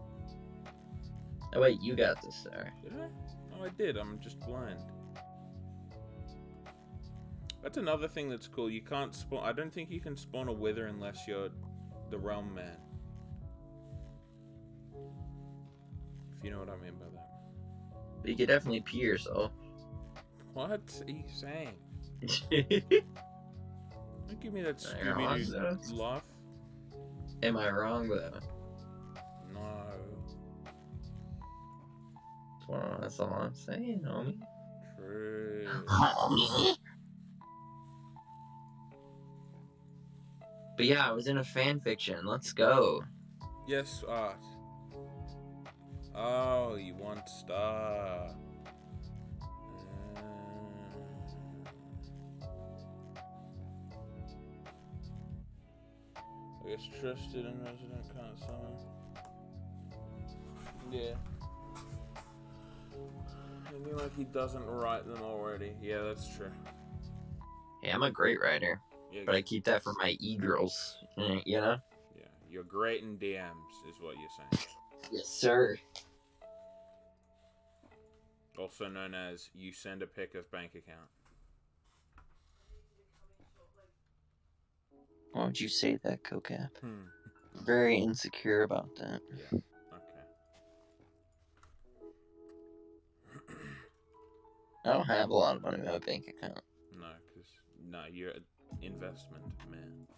Oh wait, you got the star. Did I? Oh, I did. I'm just blind. That's another thing that's cool. You can't spawn... I don't think you can spawn a wither unless you're the realm man. If you know what I mean by that. But you could definitely pee yourself. What are you saying? Don't give me that You're wrong, though. Scooby-Doo laugh. Am I wrong though? No. Well, that's all I'm saying, homie. True. But yeah, I was in a fan fiction. Let's go. Yes, Art. Oh, you want star. I guess trusted and resident can't summon. Yeah. I feel like he doesn't write them already. Yeah, that's true. Hey, I'm a great writer, Yeah, but I keep that for my e-girls, you know? yeah, you're great in DMs, is what you're saying. Yes, sir. Also known as you send a pic of bank account. Why would you say that, Cocap? Hmm. Very insecure about that. Yeah. Okay. I don't have a lot of money in my bank account. No, you're an investment man.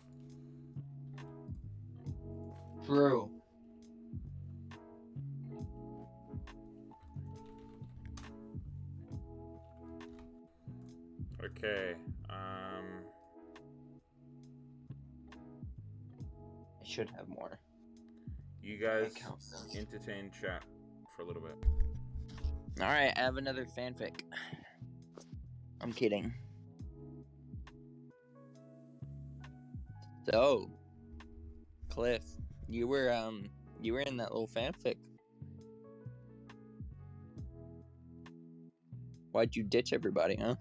True. Okay. I should have more. You guys account. entertain chat for a little bit. Alright, I have another fanfic. I'm kidding. So, Cliff, you were in that little fanfic. Why'd you ditch everybody, huh?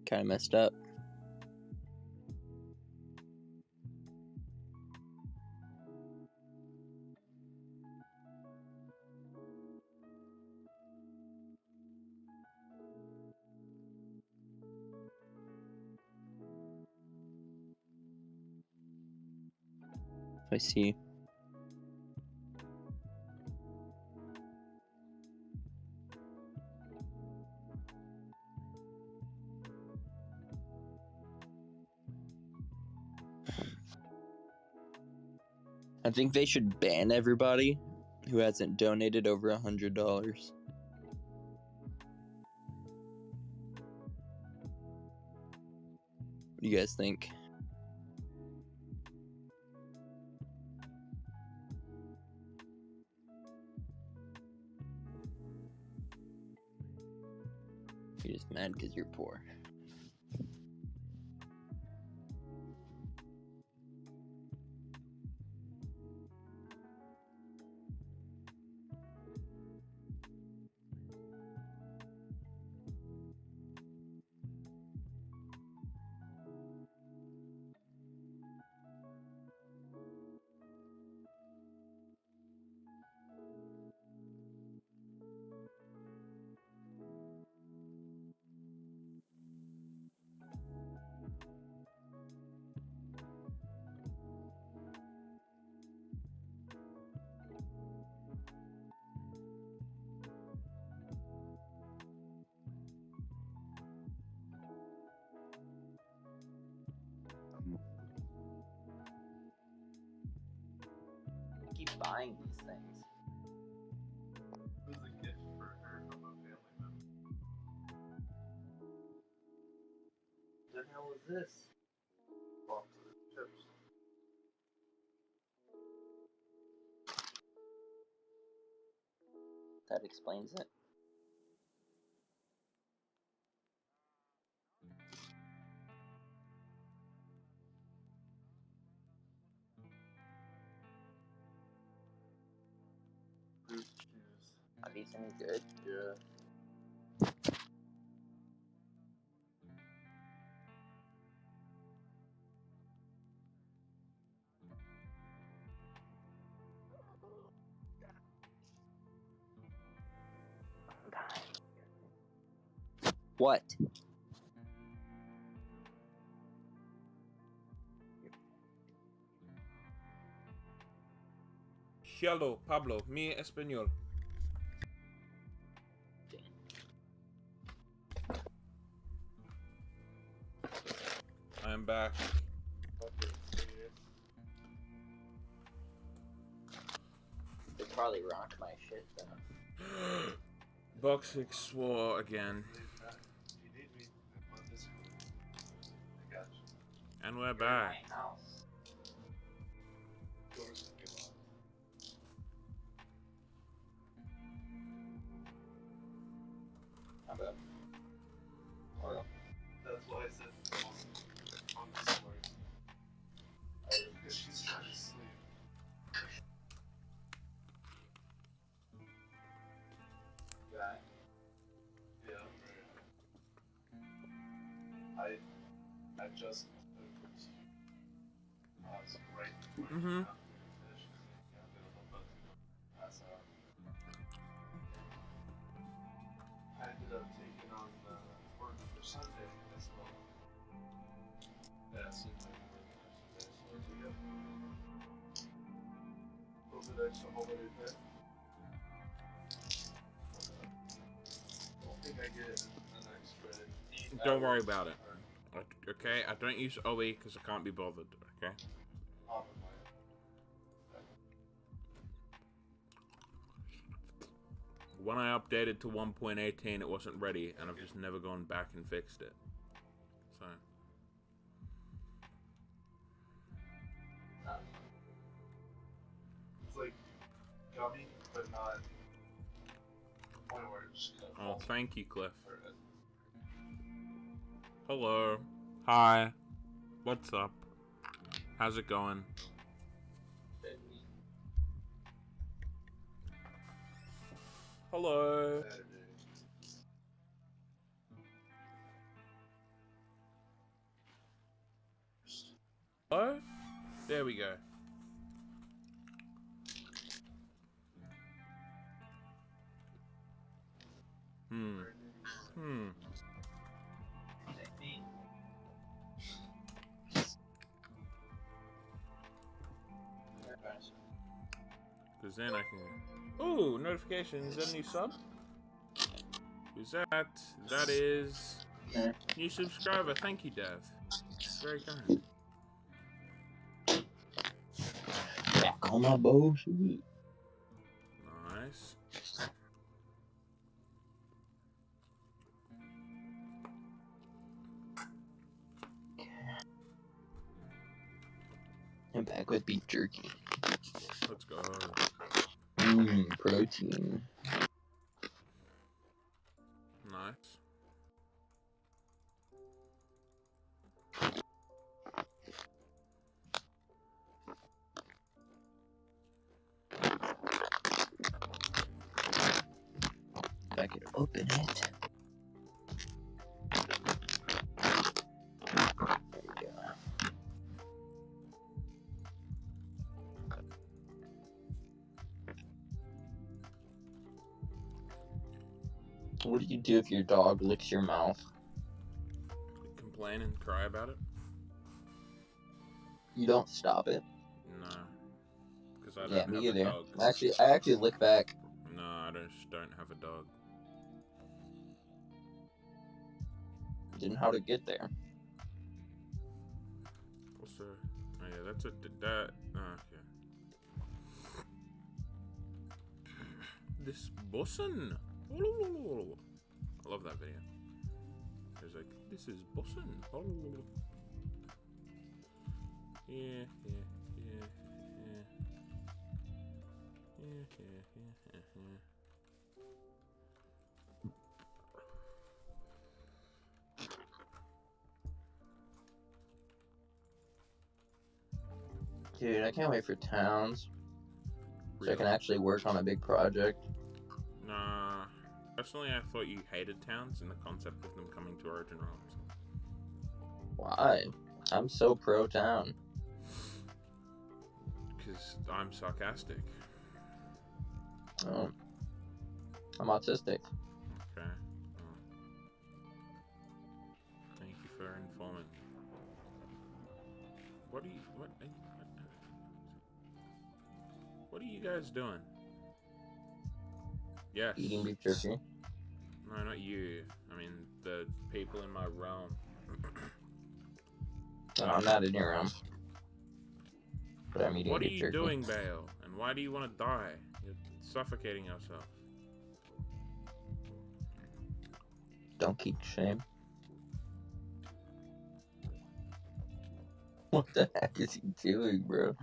Kinda messed up. I see. I think they should ban everybody who hasn't donated over $100. What do you guys think? You're just mad because you're poor. Keep buying these things. This is a gift for her from a family member. What the hell is this? Box of chips. That explains it. Fruit juice. Are these any good? Yeah. What? Hello, Pablo. Mi español. I'm back. They probably rock my shit though. Boxic swore again. You need me. I'm on Discord. I got you. And we're back. Doors can be locked. How about? Or That's why I said on the story. Because she's trying to sleep. Guy? Yeah, right. I just right before Mhm. pass out. I ended up taking on work for Sunday as well. Yeah, so my work for Sunday, so we got a little bit extra holiday pay. Don't think I get an extra 8 Don't worry hours about it. or Okay, I don't use OE because I can't be bothered. Okay. off of my When I updated to 1.18, it wasn't ready, and I've just never gone back and fixed it. So. It's like gummy, but not to the point where it just kind of Oh, falls thank you, Cliff. apart. Hello. Hi. What's up? How's it going? Hello. Saturday. Oh? There we go. Hmm. Because then I can... Ooh, notification. Is that a new sub? Who's that? That is... New subscriber. Thank you, Dev. Very kind. Back on my bullshit. Nice. I'm back with beef jerky. Let's go. Protein. Nice. If I could open it. There you go. What do you do if your dog licks your mouth? Complain and cry about it? You don't stop it. No. Because I Yeah, don't me have a either. dog. I actually lick back. No, I just don't have a dog. Didn't know how to get there. Also, oh yeah, that's a that. Oh, okay. This bussin'. I love that video. It's like, this is bussin'. Yeah, yeah, yeah, yeah. Yeah, yeah, yeah, yeah. Dude, I can't wait for towns. So I Really? can actually work on a big project. Nah. Personally, I thought you hated towns and the concept of them coming to Origin Realms. Why? I'm so pro town. Because I'm sarcastic. Oh. I'm autistic. Okay. Well, thank you for informing me. What are you guys doing? Yes. Eating beef jerky. No, not you. I mean, the people in my realm. No, I'm not in your realm. But I'm eating What are beef you jerky. doing, Bale? And why do you want to die? You're suffocating yourself. Don't keep shame. What the heck is he doing, bro?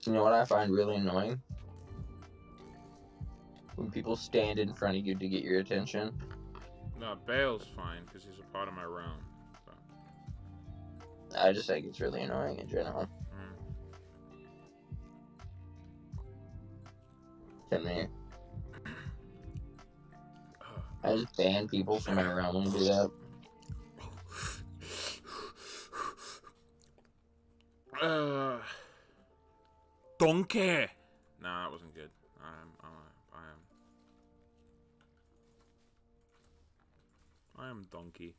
You know what I find really annoying? When people stand in front of you to get your attention. No, Bale's fine because he's a part of my realm. So. I just think it's really annoying in general. To me. I just ban people from my realm and do that. Donkey. Nah, that wasn't good. I am donkey.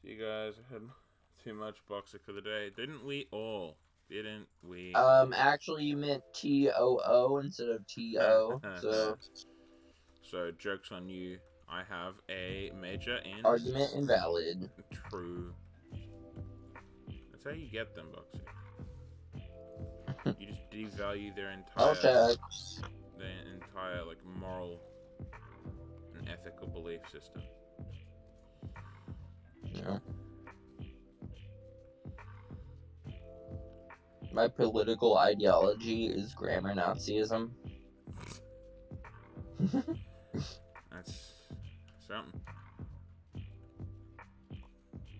See you guys, I had too much boxic for the day. Didn't we all? Didn't we? Actually, you meant TOO instead of TO. So joke's on you. I have a major in Argument invalid. True. That's how you get them, Boxy. You just devalue their entire like moral and ethical belief system. Yeah. My political ideology is grammar Nazism. That's something.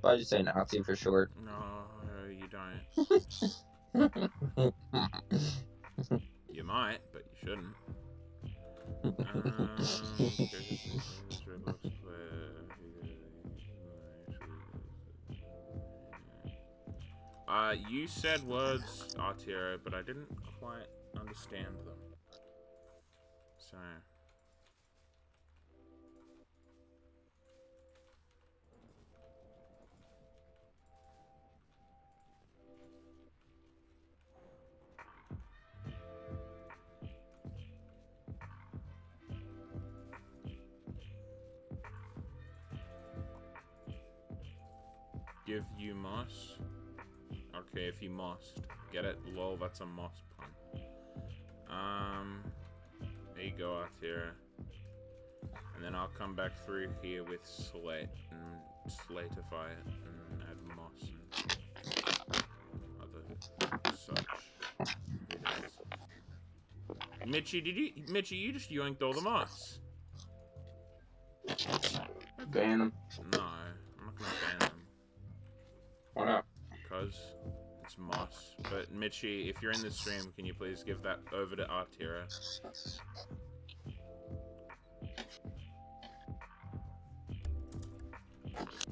I just say Nazi for short. No, you don't. You might, but you shouldn't. You said words, Arturo, but I didn't quite understand them. So. Give you moss. Okay, if you must. Get it? Lol, that's a moss pun. There you go, Artira. And then I'll come back through here with slate and slatify it and add moss and other such. Mitchie, you just yoinked all the moss. Ban them. No, I'm not gonna ban them. Why not? Because it's moss. But Mitchie, if you're in the stream, can you please give that over to Artira?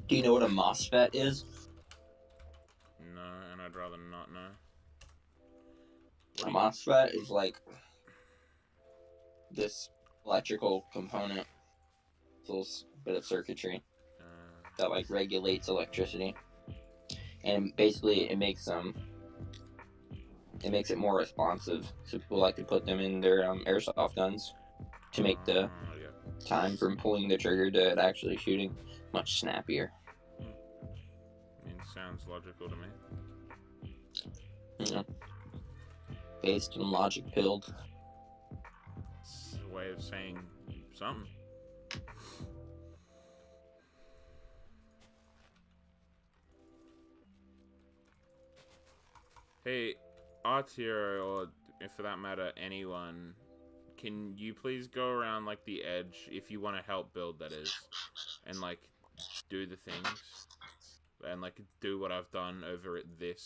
Do you know what a MOSFET is? No, and I'd rather not know. A MOSFET is like this electrical component. It's a little bit of circuitry that like regulates electricity. And basically it makes it more responsive. So people like to put them in their airsoft guns to make the time from pulling the trigger to actually shooting much snappier. I mean, sounds logical to me. Yeah. Based and logic pilled. It's a way of saying something. Hey, Artiro, or if for that matter, anyone, can you please go around, like, the edge, if you want to help build, that is, and, like, do the things, and, like, do what I've done over at this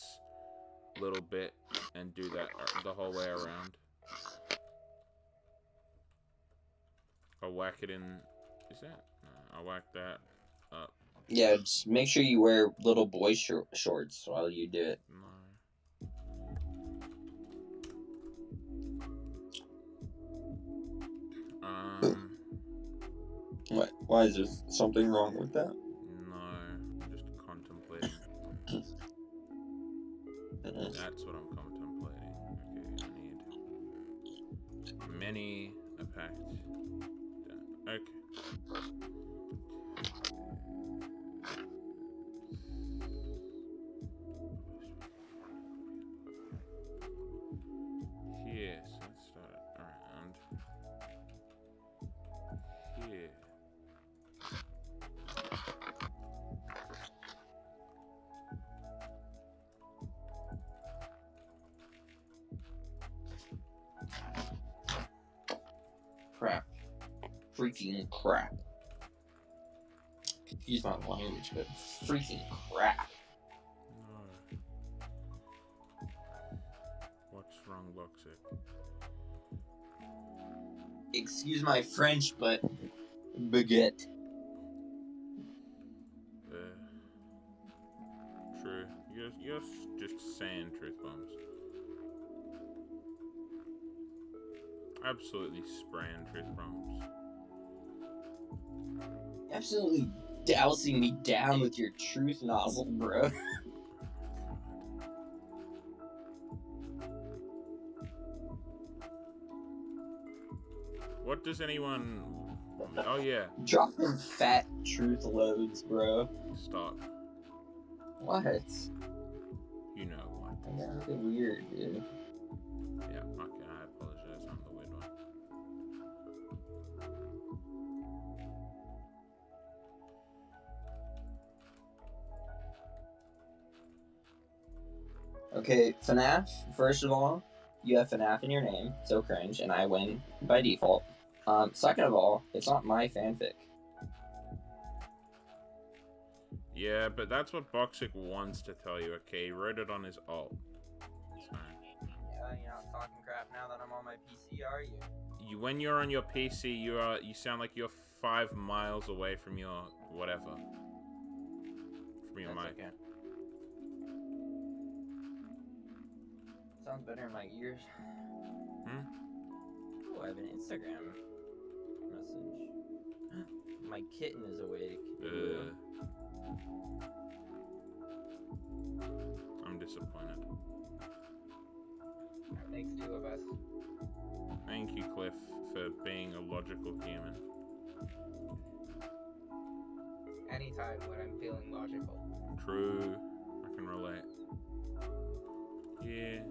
little bit, and do that the whole way around. I'll whack it in, is that? No, I'll whack that up. Yeah, just make sure you wear little boy shorts while you do it. No. What? Why is there something wrong with that? No, I'm just contemplating. That's what I'm contemplating. Okay, I need many a pact. Okay. Yes, let's start around freaking crap. Excuse my language, but freaking crap. No. What's wrong, Boxic? Excuse my French, but baguette. True. You're just saying truth bombs. Absolutely spraying truth bombs. Absolutely dousing me down with your truth nozzle, bro. What does anyone... Oh, yeah. Dropping fat truth loads, bro. Stop. What? You know what. That's weird, dude. Yeah, okay, I apologize. I'm the weird one. Okay, FNAF, first of all, you have FNAF in your name, so cringe, and I win by default. Second of all, it's not my fanfic. Yeah, but that's what Boxic wants to tell you, okay? He wrote it on his alt. So, Yeah, you're not talking crap now that I'm on my PC, are you? when you're on your PC, you sound like you're 5 miles away from your whatever. From your mic. Okay. Sounds better in my ears. Oh, I have an Instagram message. My kitten is awake. I'm disappointed. Makes two of us. Thank you, Cliff, for being a logical human. Anytime when I'm feeling logical. True. I can relate. Yeah.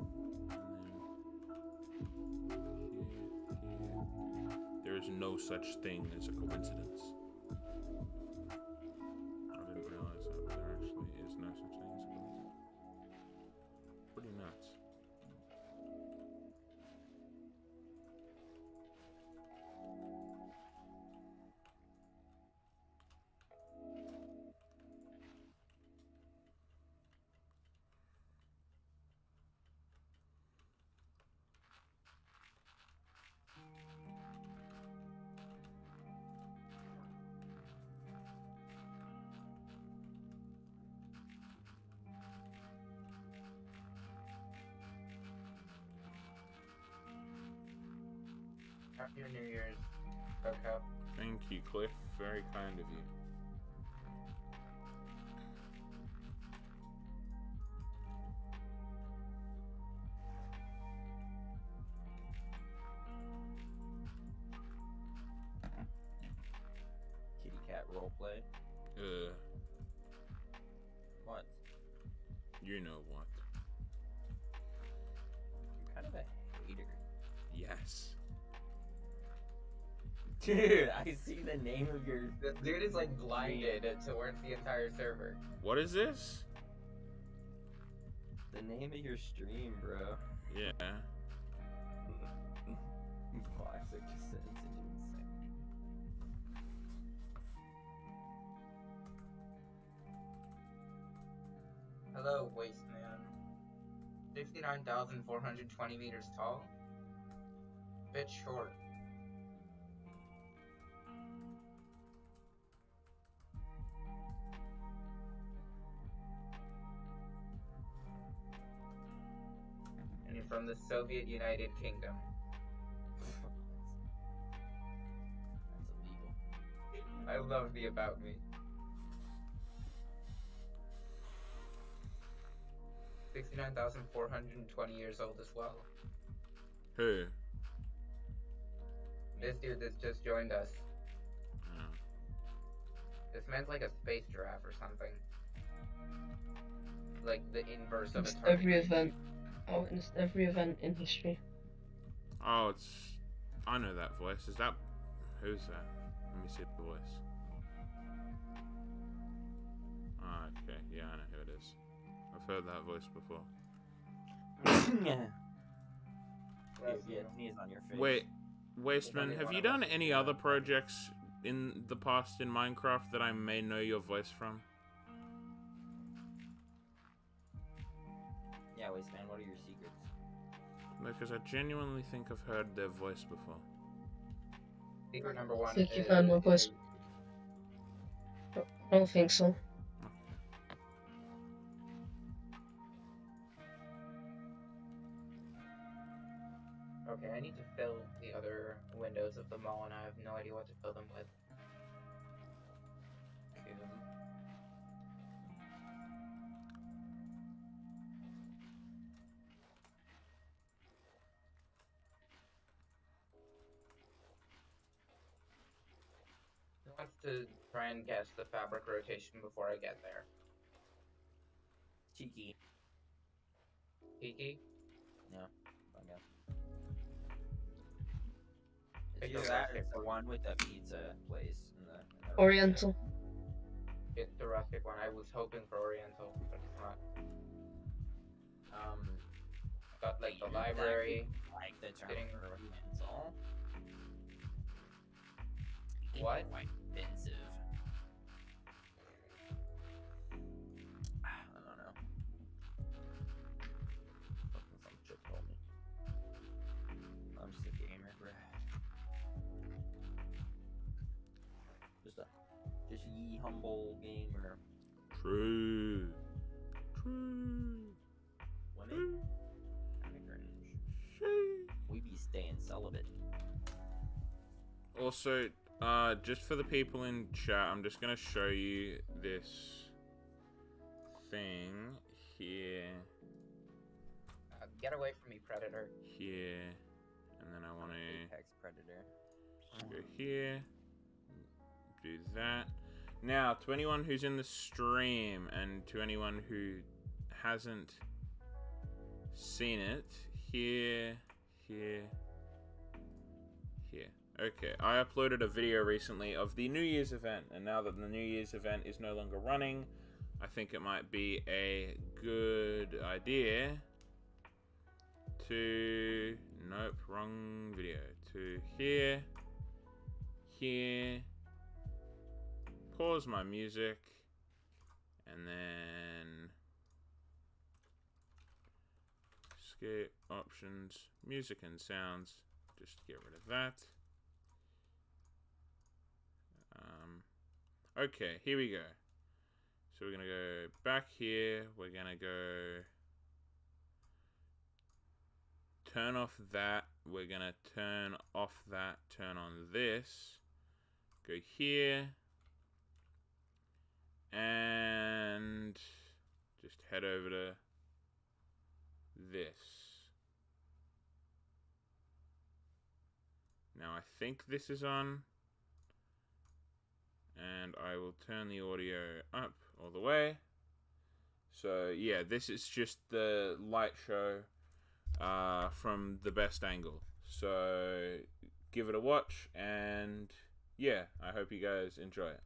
There is no such thing as a coincidence. I didn't realize that, but there actually is no such thing as a coincidence. Pretty nuts. Happy New Year's, Coco. Thank you, Cliff. Very kind of you. Kitty cat roleplay. What? You know what? I'm kind of a hater. Yes. Dude, I see the name of your... This dude is like blinded towards the entire server. What is this? The name of your stream, bro. Yeah. Classic just sends into insane. Hello, Waste Man. 59,420 meters tall? Bit short. And you're from the Soviet United Kingdom. That's illegal. I love the About Me. 69,420 years old as well. Who? This dude that's just joined us. Oh. This man's like a space giraffe or something. Like the inverse of a It's tardigrade. every event. Oh, it's every event in history. Oh, it's... I know that voice. Is that... Who's that? Let me see the voice. Ah, okay. Yeah, I know who it is. I've heard that voice before. Yeah. Your knees on your face. Wait, Wasteman, have you done any other projects in the past in Minecraft that I may know your voice from? Yeah, Wasteman, what are your secrets? Because I genuinely think I've heard their voice before. Secret number one. Think you've had my voice? I don't think so. Okay, I need to fill the other windows of the mall, and I have no idea what to fill them with. Who wants to try and guess the fabric rotation before I get there? Cheeky. Kiki? No, I guess. Pick It's a that, rustic it's the one. one with the pizza place in the Oriental. It's the rustic one. I was hoping for Oriental, but it's not. Got like the library. Like the term Sitting- Oriental. What? Quite offensive. I don't know. Fucking some chick told me. I'm just a gamer, bruh. Just ye humble gamer. True. True. Women? Kinda cringe. We be staying celibate. Also, just for the people in chat, I'm just gonna show you this thing here, Get away from me, Predator. here, and then I want to Apex Predator. go here, do that. Now, to anyone who's in the stream and to anyone who hasn't seen it, here. Okay, I uploaded a video recently of the New Year's event, and now that the New Year's event is no longer running, I think it might be a good idea to... Nope, wrong video. To here, pause my music, and then escape options, music and sounds, just to get rid of that. Okay, here we go. So we're gonna go back here, we're gonna go turn off that, we're gonna turn off that, turn on this, go here, and just head over to this. Now I think this is on, and I will turn the audio up all the way. So yeah, this is just the light show from the best angle. So give it a watch, and yeah, I hope you guys enjoy it.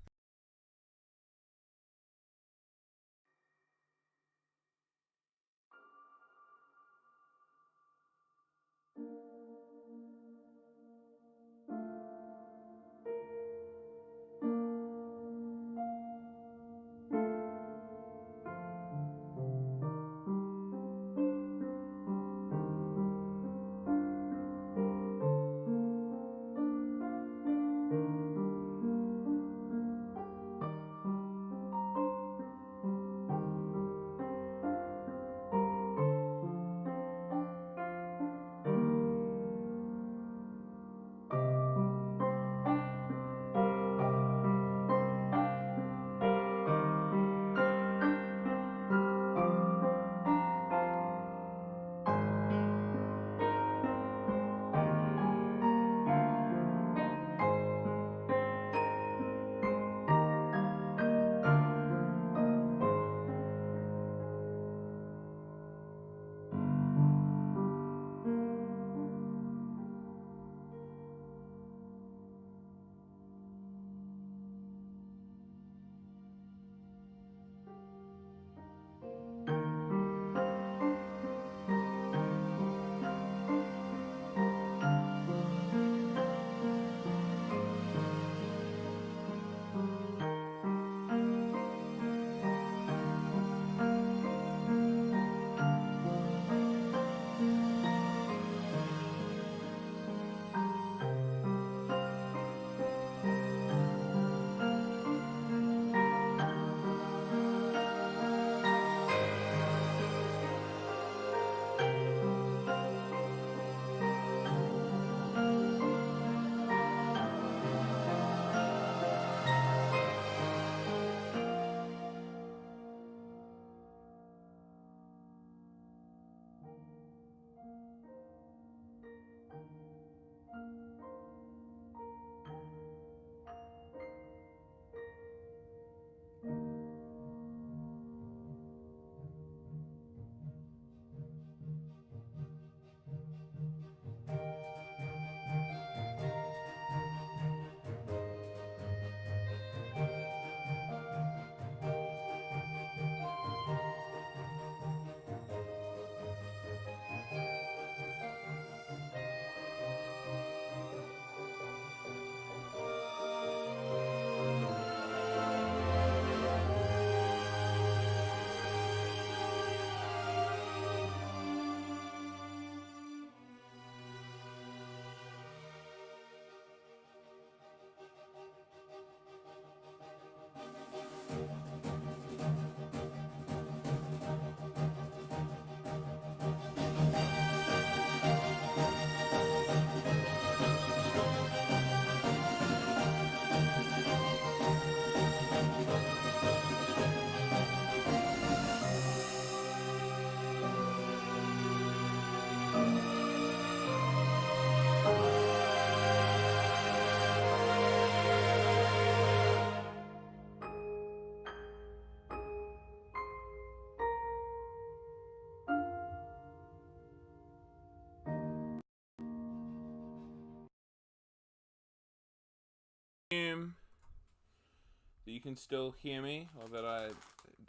that you can still hear me, or that I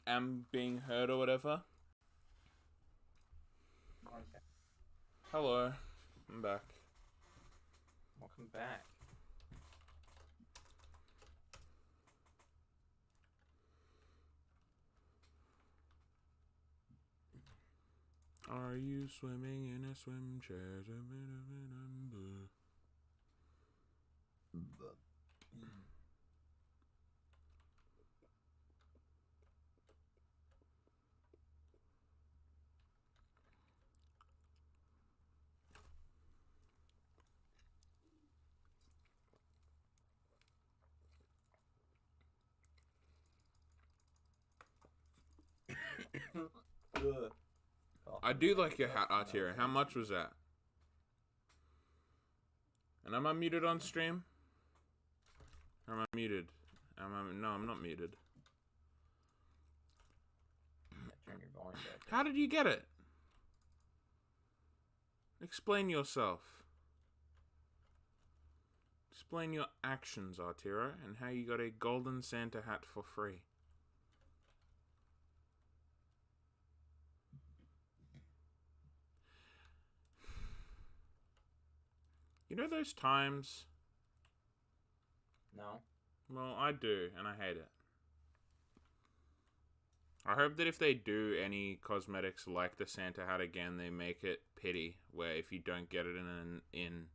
am being heard, or whatever. One sec. Hello, I'm back. Welcome back. Are you swimming in a swim chair? I do like your hat, Artira. How much was that? And am I muted on stream? Or am I muted? No, I'm not muted. Turn your volume back. How did you get it? Explain yourself. Explain your actions, Artira, and how you got a golden Santa hat for free. You know those times? No. Well, I do, and I hate it. I hope that if they do any cosmetics like the Santa hat again, they make it pity, where if you don't get it in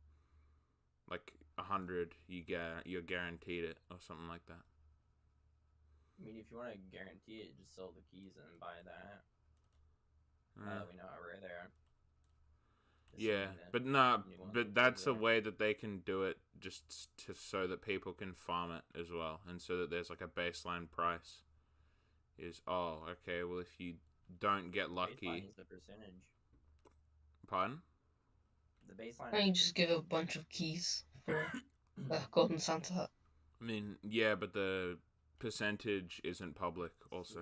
like 100, you're guaranteed it or something like that. I mean, if you want to guarantee it, just sell the keys and buy that. Now that we know how rare they are. Yeah, but nah, but that's a way that they can do it, just so that people can farm it as well, and so that there's like a baseline price. Is, oh, okay, well, if you don't get lucky... Baseline is the percentage. Pardon? The baseline And you just give a bunch of keys for a golden Santa hat. I mean, yeah, but the percentage isn't public also.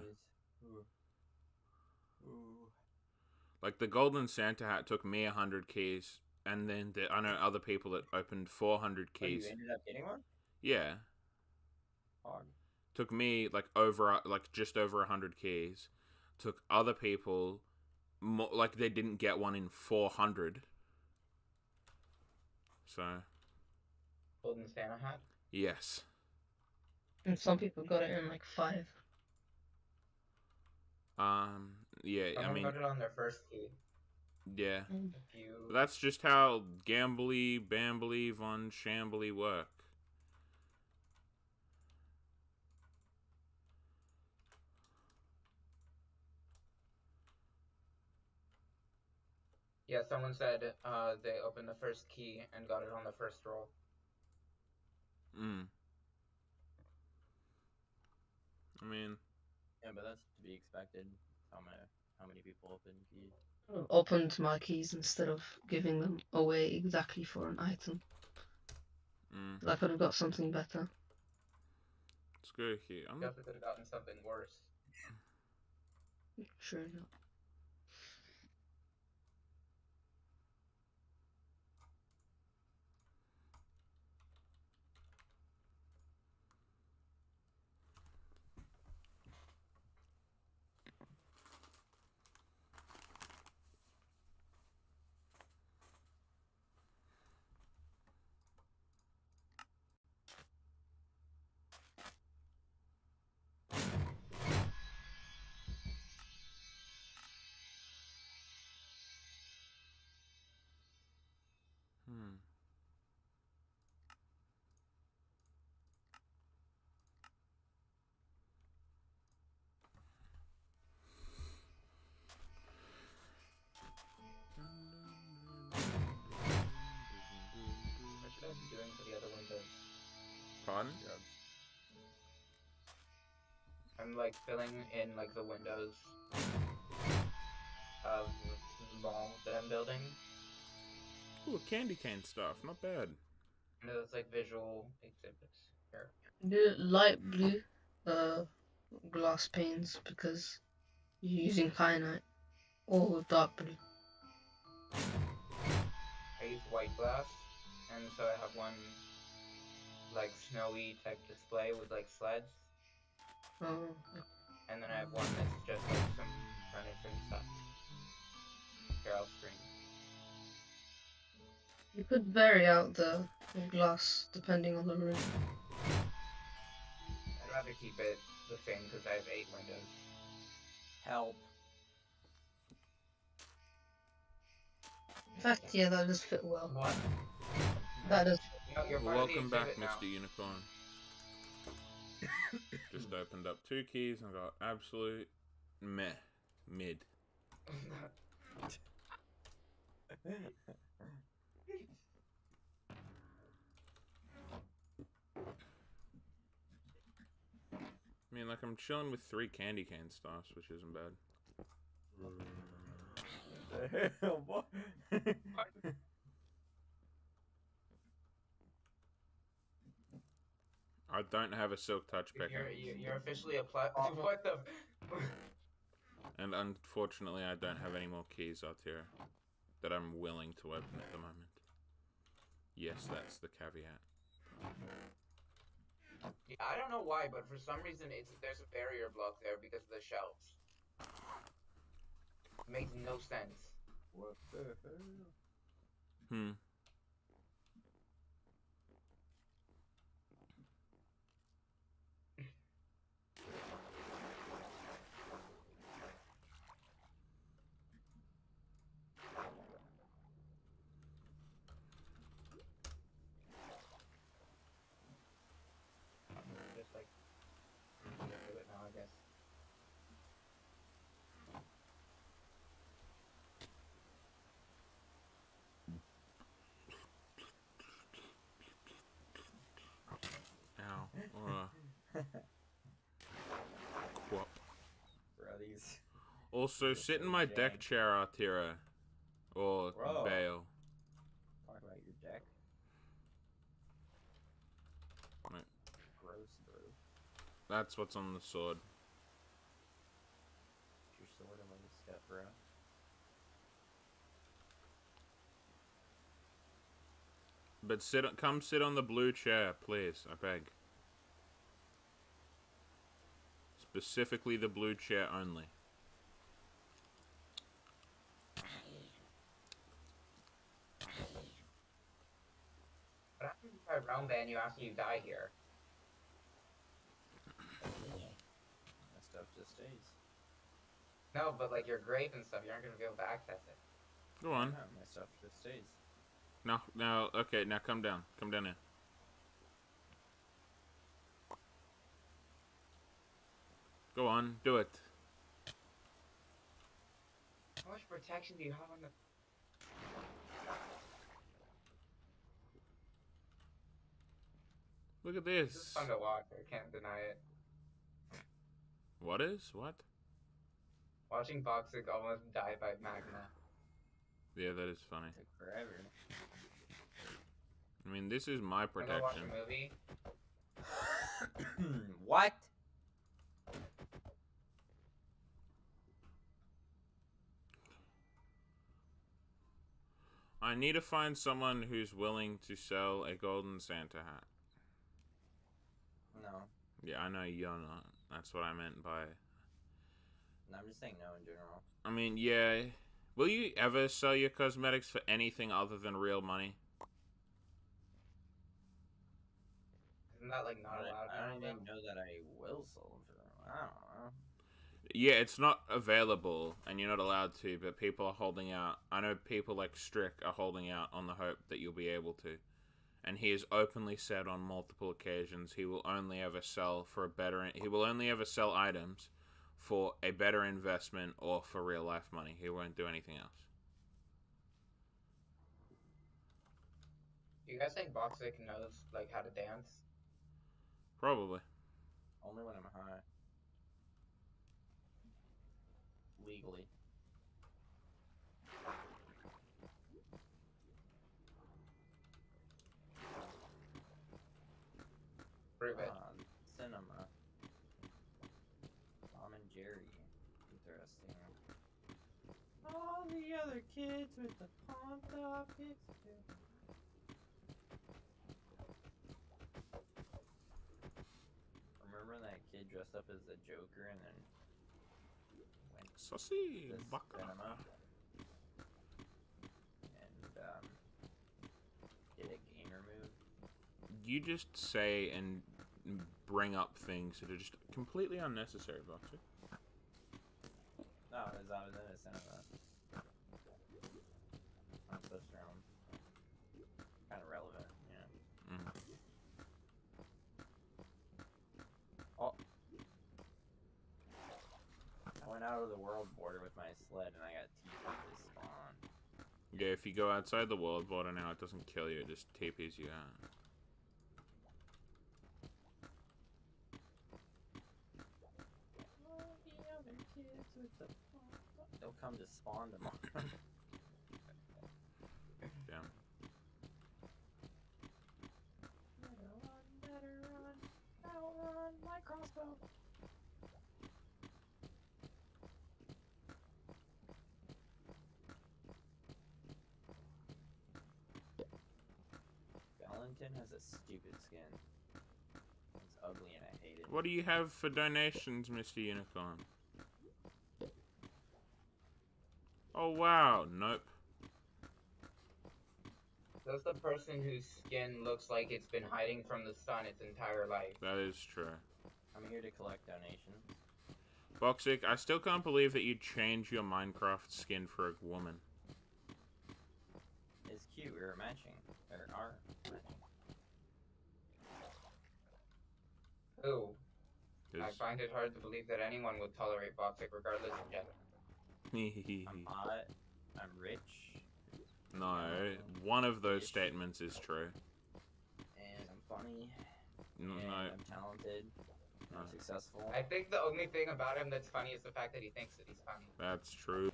Like, the golden Santa hat took me 100 keys, and then I know other people that opened 400 keys. Oh, you ended up getting one? Yeah. Hard. Took me, just over 100 keys. Took other people, they didn't get one in 400. So. Golden Santa hat? Yes. And some people got it in, 5. Yeah, Someone got it on their first key. Yeah. That's just how Gambly, Bambly, Von Shambly work. Yeah, someone said they opened the first key and got it on the first roll. I mean... Yeah, but that's to be expected. How many people open keys? Opened my keys instead of giving them away exactly for an item. I could have got something better. Let's go here. You definitely could have gotten something worse. Sure enough. What should I be doing for the other windows? Pardon? I'm filling in the windows of the mall that I'm building. Ooh, candy cane stuff. Not bad. And there's visual exhibits here. Do light blue glass panes because you're using kyanite, or dark blue. I use white glass, and so I have one snowy type display with sleds, Oh, And then I have one that's just like some furniture and stuff. Here, I'll screen. you could vary out the glass depending on the room. I'd rather keep it the same because I have 8 windows. Help. In fact, yeah, that does fit well. What? That does. No, you're part of the Welcome back, exhibit now. Mr. Unicorn. Just opened up 2 keys and got absolute mid. I mean, like, I'm chilling with 3 candy cane staffs, which isn't bad. What? I don't have a silk touch picker. You're officially a what the? And unfortunately, I don't have any more keys out here that I'm willing to open at the moment. Yes, that's the caveat. Yeah, I don't know why, but for some reason there's a barrier block there because of the shelves. Makes no sense. What the hell? Just like do it now, I guess. Ow. Quap. Brothies. Also, sit in my deck chair, Artira. Or Bro. Bale. Talk about your deck. Right. Gross, bro. That's what's on the sword. Your sword and the step, bro. But come sit on the blue chair, please. I beg. Specifically the blue chair only. What happens if I round ban you after you die here? That stuff just stays. No, but like your grave and stuff, you aren't gonna be able to access it. Go on. No, my stuff just stays. Now, okay, now come down. Come down here. Go on, do it. How much protection do you have on the... Look at This is this. fun to watch, I can't deny it. What is? What? Watching Boxic almost die by magma. Yeah, that is funny. Took forever. I mean, this is my Wanna watch protection. a movie? What? I need to find someone who's willing to sell a golden Santa hat. No. Yeah, I know you're not. That's what I meant by... No, I'm just saying no in general. I mean, yeah. Will you ever sell your cosmetics for anything other than real money? Isn't that like not allowed? I don't even know that I will sell them for them. I don't know. Yeah, it's not available, and you're not allowed to, but people are holding out. I know people like Strick are holding out on the hope that you'll be able to. And he has openly said on multiple occasions he will only ever sell for a better... He will only ever sell items for a better investment or for real life money. He won't do anything else. Do you guys think Boxic knows like how to dance? Probably. Only when I'm high. Legally. Prove it. Cinema. Tom and Jerry. Interesting. All the other kids with the pumped up hits too. Remember that kid dressed up as the Joker and then went Saucy this baka. cinema and did a gamer move. You just say and bring up things that are just completely unnecessary, Boxer. No, it was in a cinema. Not supposed to sound kind of relevant, you know. Mm. Oh. I went out of the world border with my sled and I got TP'd to spawn. Yeah, if you go outside the world border now, it doesn't kill you, it just TPs you out. They'll come to spawn tomorrow. Yeah. Better run, outrun my crossbow. Valentin has a stupid skin. It's ugly and I hate it. What do you have for donations, Mr. Unicorn? Oh wow, nope. That's the person whose skin looks like it's been hiding from the sun its entire life. That is true. I'm here to collect donations. Boxic, I still can't believe that you'd change your Minecraft skin for a woman. It's cute, we were matching. Or are matching. Ooh, I 'Cause- find it hard to believe that anyone would tolerate Boxic regardless of gender. I'm hot, I'm rich, No, one of those statements is true. and I'm funny, No, and I'm talented, and I'm No. successful. I think the only thing about him that's funny is the fact that he thinks that he's funny. that's true.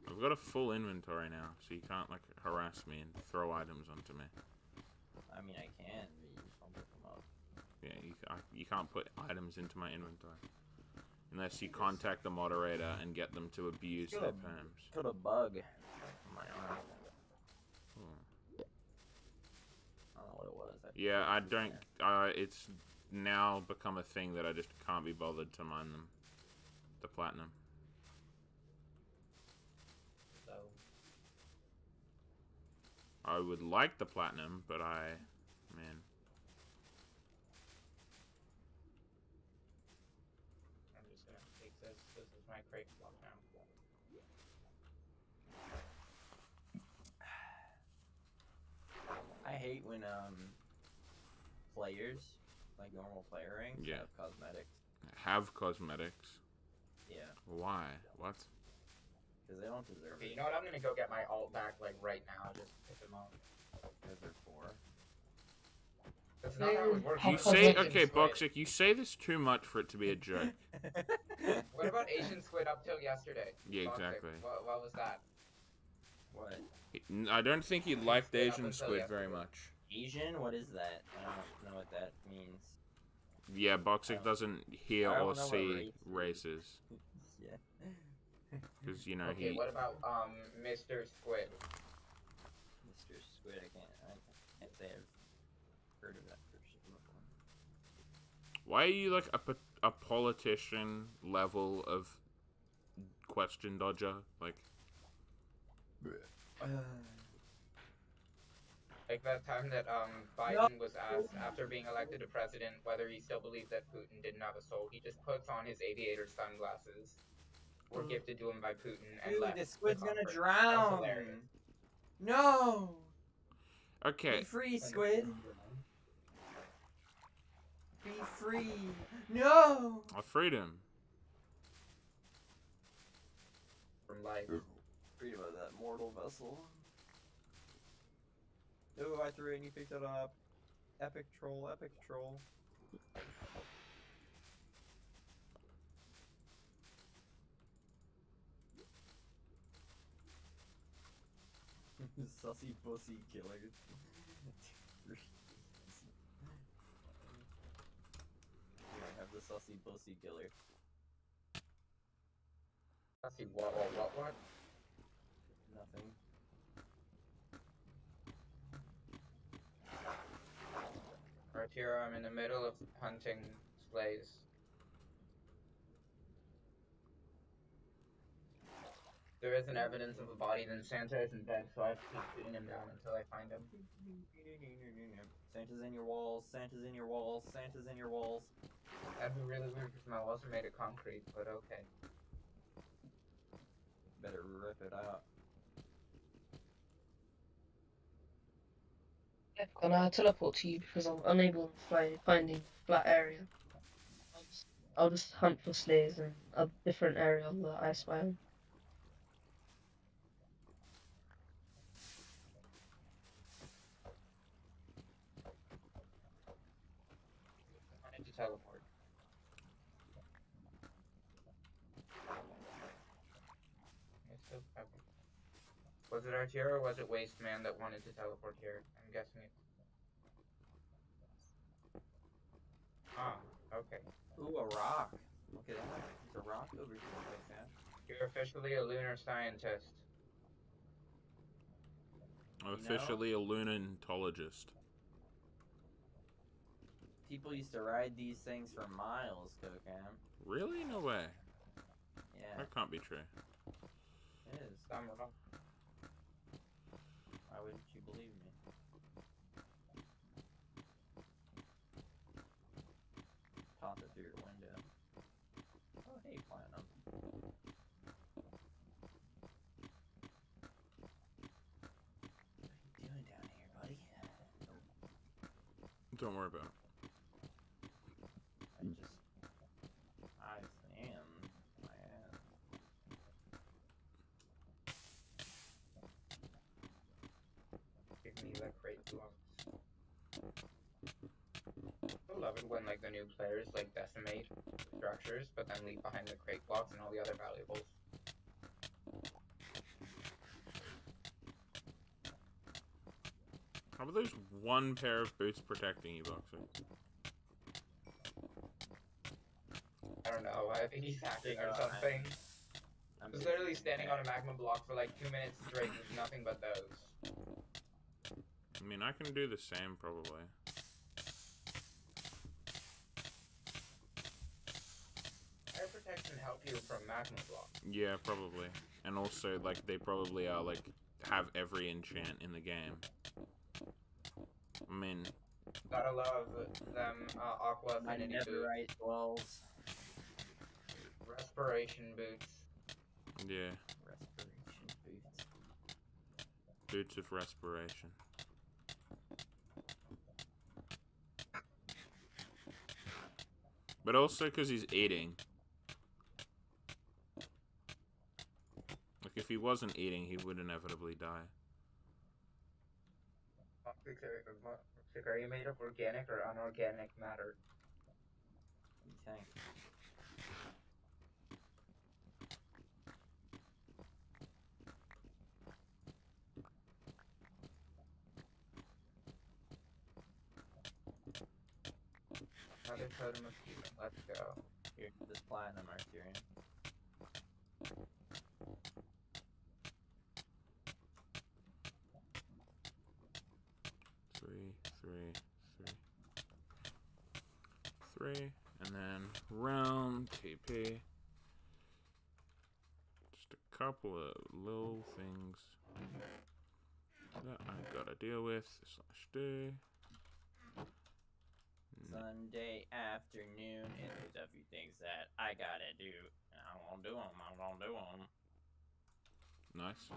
I've got a full inventory now, so you can't like harass me and throw items onto me. I mean, I can, but you just don't pick them up. Yeah, you can't put items into my inventory. Unless you contact the moderator and get them to abuse their perms. Put a bug on my arm. Hmm. I don't know what it was. Yeah, I don't. It's now become a thing that I just can't be bothered to mine them. The platinum. So, I would like the platinum, but man. I'm just gonna take this. This is my crate block now. I hate when players, like normal player ranks, Yeah. have cosmetics. Have cosmetics. Yeah, Why? What? because they don't deserve Okay, it. you know what? I'm gonna go get my alt back like right now. Just pick them up. Because they're poor. That's not how it works. You What say about okay, Asian Squid? Boxic. You say this too much for it to be a joke. What about Asian Squid up till yesterday? Yeah, Boxic, exactly. What was that? What? I don't think he liked Squid up Asian until Squid very yesterday. much. Asian? What is that? I don't know what that means. Yeah, Boxic doesn't hear I or don't know what see race races. Yeah. Because, you know, Okay, he... what about Mr. Squid? Mr. Squid, I can't say I've heard of that person before. Why are you, like, a politician level of question dodger? Like... Like that time that Biden was asked after being elected to president whether he still believed that Putin didn't have a soul. He just puts on his aviator sunglasses. Were gifted to him by Putin and Dude, left. the squid's gonna conference. That was drown! hilarious. No! Okay, Be free, squid! Be free! No! I freed him. From life. Freed about that mortal vessel. Ooh, I threw it and you picked it up. Epic troll, epic troll. Sussy pussy killer. I have the sussy pussy killer. Let's see, what? Nothing. R2 Kira. I'm in the middle of hunting slays. There isn't evidence of a body, then Santa isn't dead, so I have to keep shooting him down until I find him. Santa's in your walls, Santa's in your walls, Santa's in your walls. That'd be really weird because my walls are made of concrete, but okay. Better rip it out. Can I teleport to you because I'm unable to finding a flat area? I'll just hunt for slays in a different area of the ice biome. I need to teleport. Was it Artira or was it Waste Man that wanted to teleport here? I'm guessing it. Ah, okay. Ooh, a rock. Look at that. There's a rock over here right now. You're officially a lunar scientist. Officially a lunatologist. People used to ride these things for miles, Kokam. Really? No way. Yeah, That can't be true. it is. I'm wrong. Why wouldn't you believe me? Toss it through your window. Oh, hey, Platinum. What are you doing down here, buddy? Don't worry about it. I am my ass. Give me the crate blocks. I love it when like the new players like decimate structures, but then leave behind the crate blocks and all the other valuables. How about those one pair of boots protecting you, Boxer? I don't know. I think he's hacking or something. I was literally standing on a magma block for like 2 minutes straight with nothing but those. I mean, I can do the same, probably. Air protection help you from magma blocks. Yeah, probably. And also, like, they probably are, like, have every enchant in the game. I mean... Gotta love them aqua My affinity boots. netherite dwells. Respiration boots. Yeah. Respiration boots. Boots of respiration. But also because he's eating. Like, if he wasn't eating, he would inevitably die. Are you made of organic or unorganic matter? What do you think? Another totem of healing. Let's go. Here, this platinum Arcturian. Three, and then round TP. Just a couple of little things that I gotta deal with / do. Sunday afternoon, and there's a few things that I gotta do. And I won't do them. I won't do them. Nice.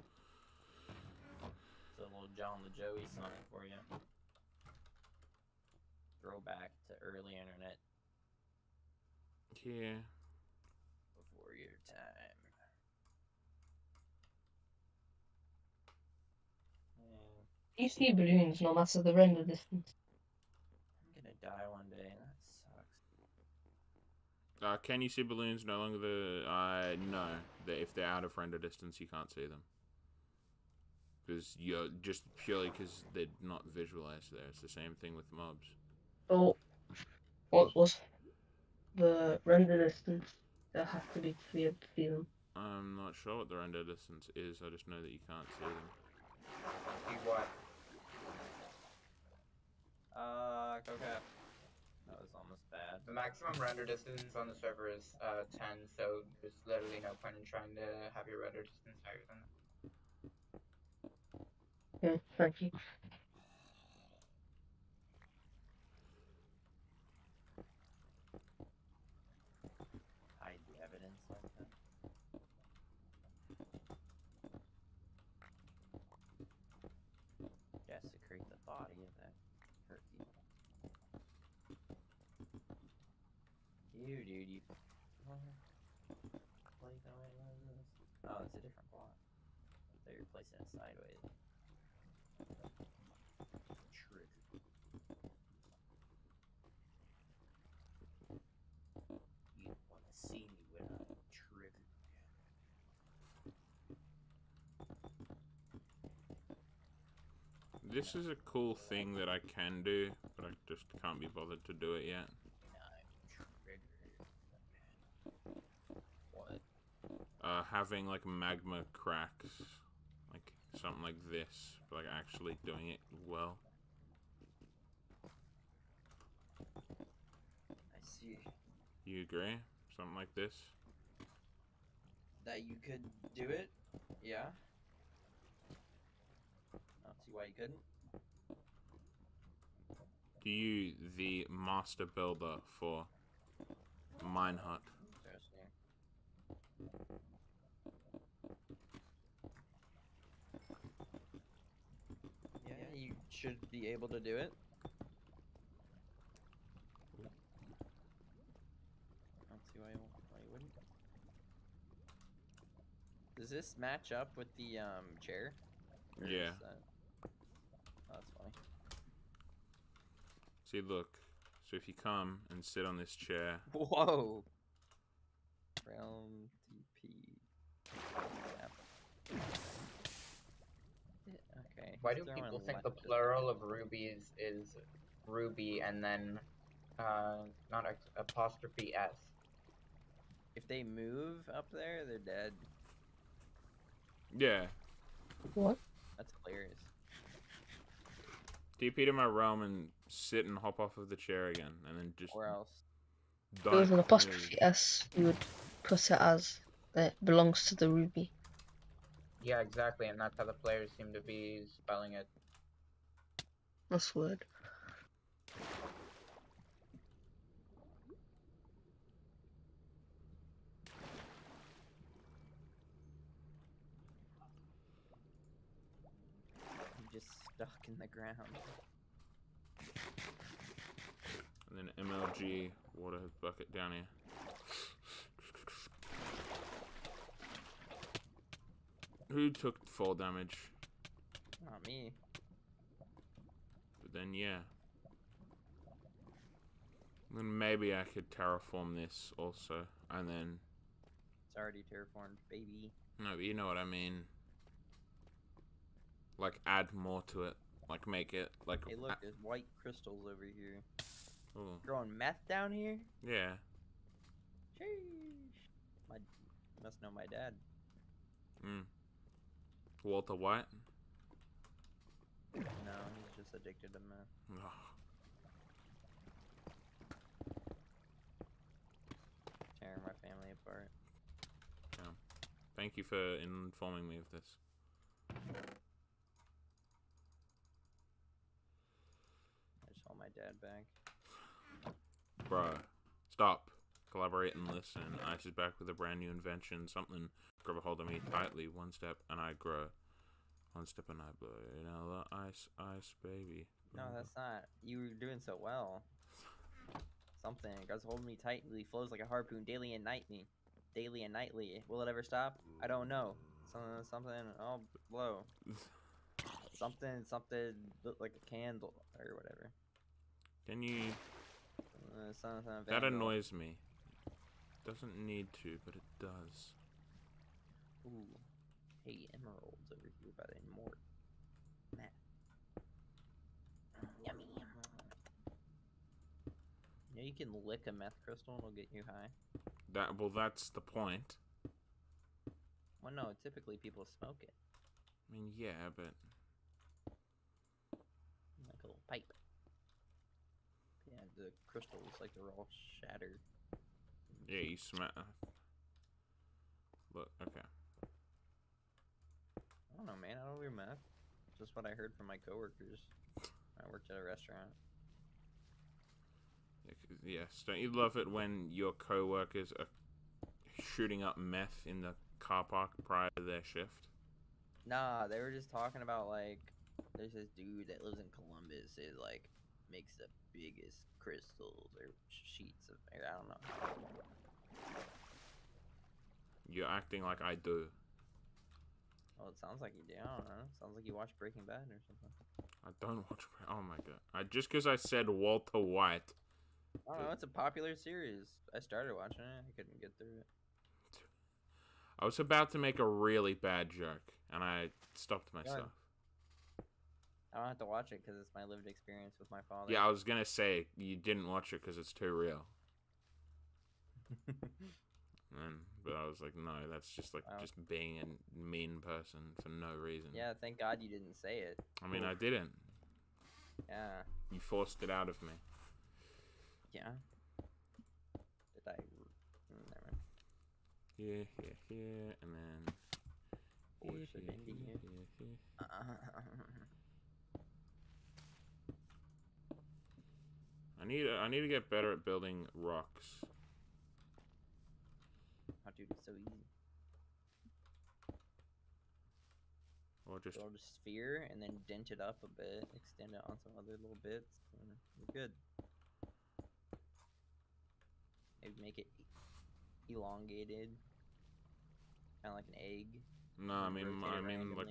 It's a little John the Joey song for you. Throwback to early internet. Yeah. Before your time. Yeah. You see balloons no matter the render distance. I'm gonna die one day, and that sucks. Can you see balloons no longer no. If they're out of render distance, you can't see them. Because you're just purely because they're not visualized there. It's the same thing with mobs. So, what was the render distance that has to be to be able to see them? I'm not sure what the render distance is. I just know that you can't see them. See what? Go cap. That was almost bad. The maximum render distance on the server is 10, so there's literally no point in trying to have your render distance higher than that. Yeah, thank you. Hide the evidence like that. Desecrate the body of that turkey. You, dude, you. Play going like this. Oh, it's a different block. So you're placing it sideways. Trick. You want to see me when I'm triggered. This is a cool thing that I can do, but I just can't be bothered to do it yet. I'm triggered. What? Having like magma cracks, like something like this, but like actually doing it well. I see. You agree? Something like this? That you could do it? Yeah. I don't see why you couldn't. Do you, the master builder for Minehut? Interesting. Yeah, you should be able to do it. I don't see why you wouldn't. Does this match up with the chair? Or Yeah. is that... Oh, that's funny. See, look. So if you come and sit on this chair, Whoa. Realm TP. Yeah. Okay. Why he's do throwing people think the left. plural of rubies is ruby and then not apostrophe s? If they move up there, they're dead. yeah. What? That's hilarious. TP to my realm and sit and hop off of the chair again, and then just Or else. If it was don't an apostrophe S, you would put it as it belongs to the ruby. Yeah, exactly, and that's how the players seem to be spelling it. That's weird. You just stuck in the ground. And then MLG water bucket down here. Who took fall damage? Not me. But then yeah. Then maybe I could terraform this also, and then It's already terraformed, baby. no, but you know what I mean. Like add more to it, like make it like. Hey, look, there's white crystals over here. Ooh. Growing meth down here? Yeah. Sheesh. You must know my dad. Walter White. No, he's just addicted to meth. Ugh. Tearing my family apart. Thank you for informing me of this. I just want my dad back. Bruh. Stop. Collaborate and listen. Ice is back with a brand new invention. Something grab a hold of me tightly. One step and I grow. One step and I blow. You know, ice, baby. No, that's not. You were doing so well. Something. Guys hold me tightly. Flows like a harpoon daily and nightly. Daily and nightly. Will it ever stop? I don't know. Something. I'll blow. Something. Look like a candle or whatever. Can you... Something. That vandal. annoys me. Doesn't need to, but it does. Ooh. Hey, emeralds over here by the mort. Matt. Yummy. You know you can lick a meth crystal and it'll get you high? That's the point. Well, no, typically people smoke it. I mean, yeah, but... Like a little pipe. Yeah, the crystals, like they're all shattered. Yeah, you smash. Look, okay. I don't know, man. I don't do math. Just what I heard from my coworkers. I worked at a restaurant. Yes, don't you love it when your coworkers are shooting up meth in the car park prior to their shift? Nah, they were just talking about like, there's this dude that lives in Columbus. It like makes the biggest crystals or sheets of, I don't know. You're acting like I do. Well, it sounds like you do. I don't know. Sounds like you watch Breaking Bad or something. I don't watch. Oh my god! Just because I said Walter White. I don't know. It's a popular series. I started watching it. I couldn't get through it. I was about to make a really bad joke, and I stopped myself. I don't have to watch it because it's my lived experience with my father. Yeah, I was gonna say you didn't watch it because it's too real. But I was like, no, that's just like just being a mean person for no reason. Yeah, thank God you didn't say it. I mean, I didn't. Yeah. You forced it out of me. Yeah. Did I? Never mind. Here, and then. Force it into you. I need to get better at building rocks. Oh, dude, it's so easy. Or just build a sphere and then dent it up a bit, extend it on some other little bits, and you're good. Maybe make it elongated, kind of like an egg. No, I mean like.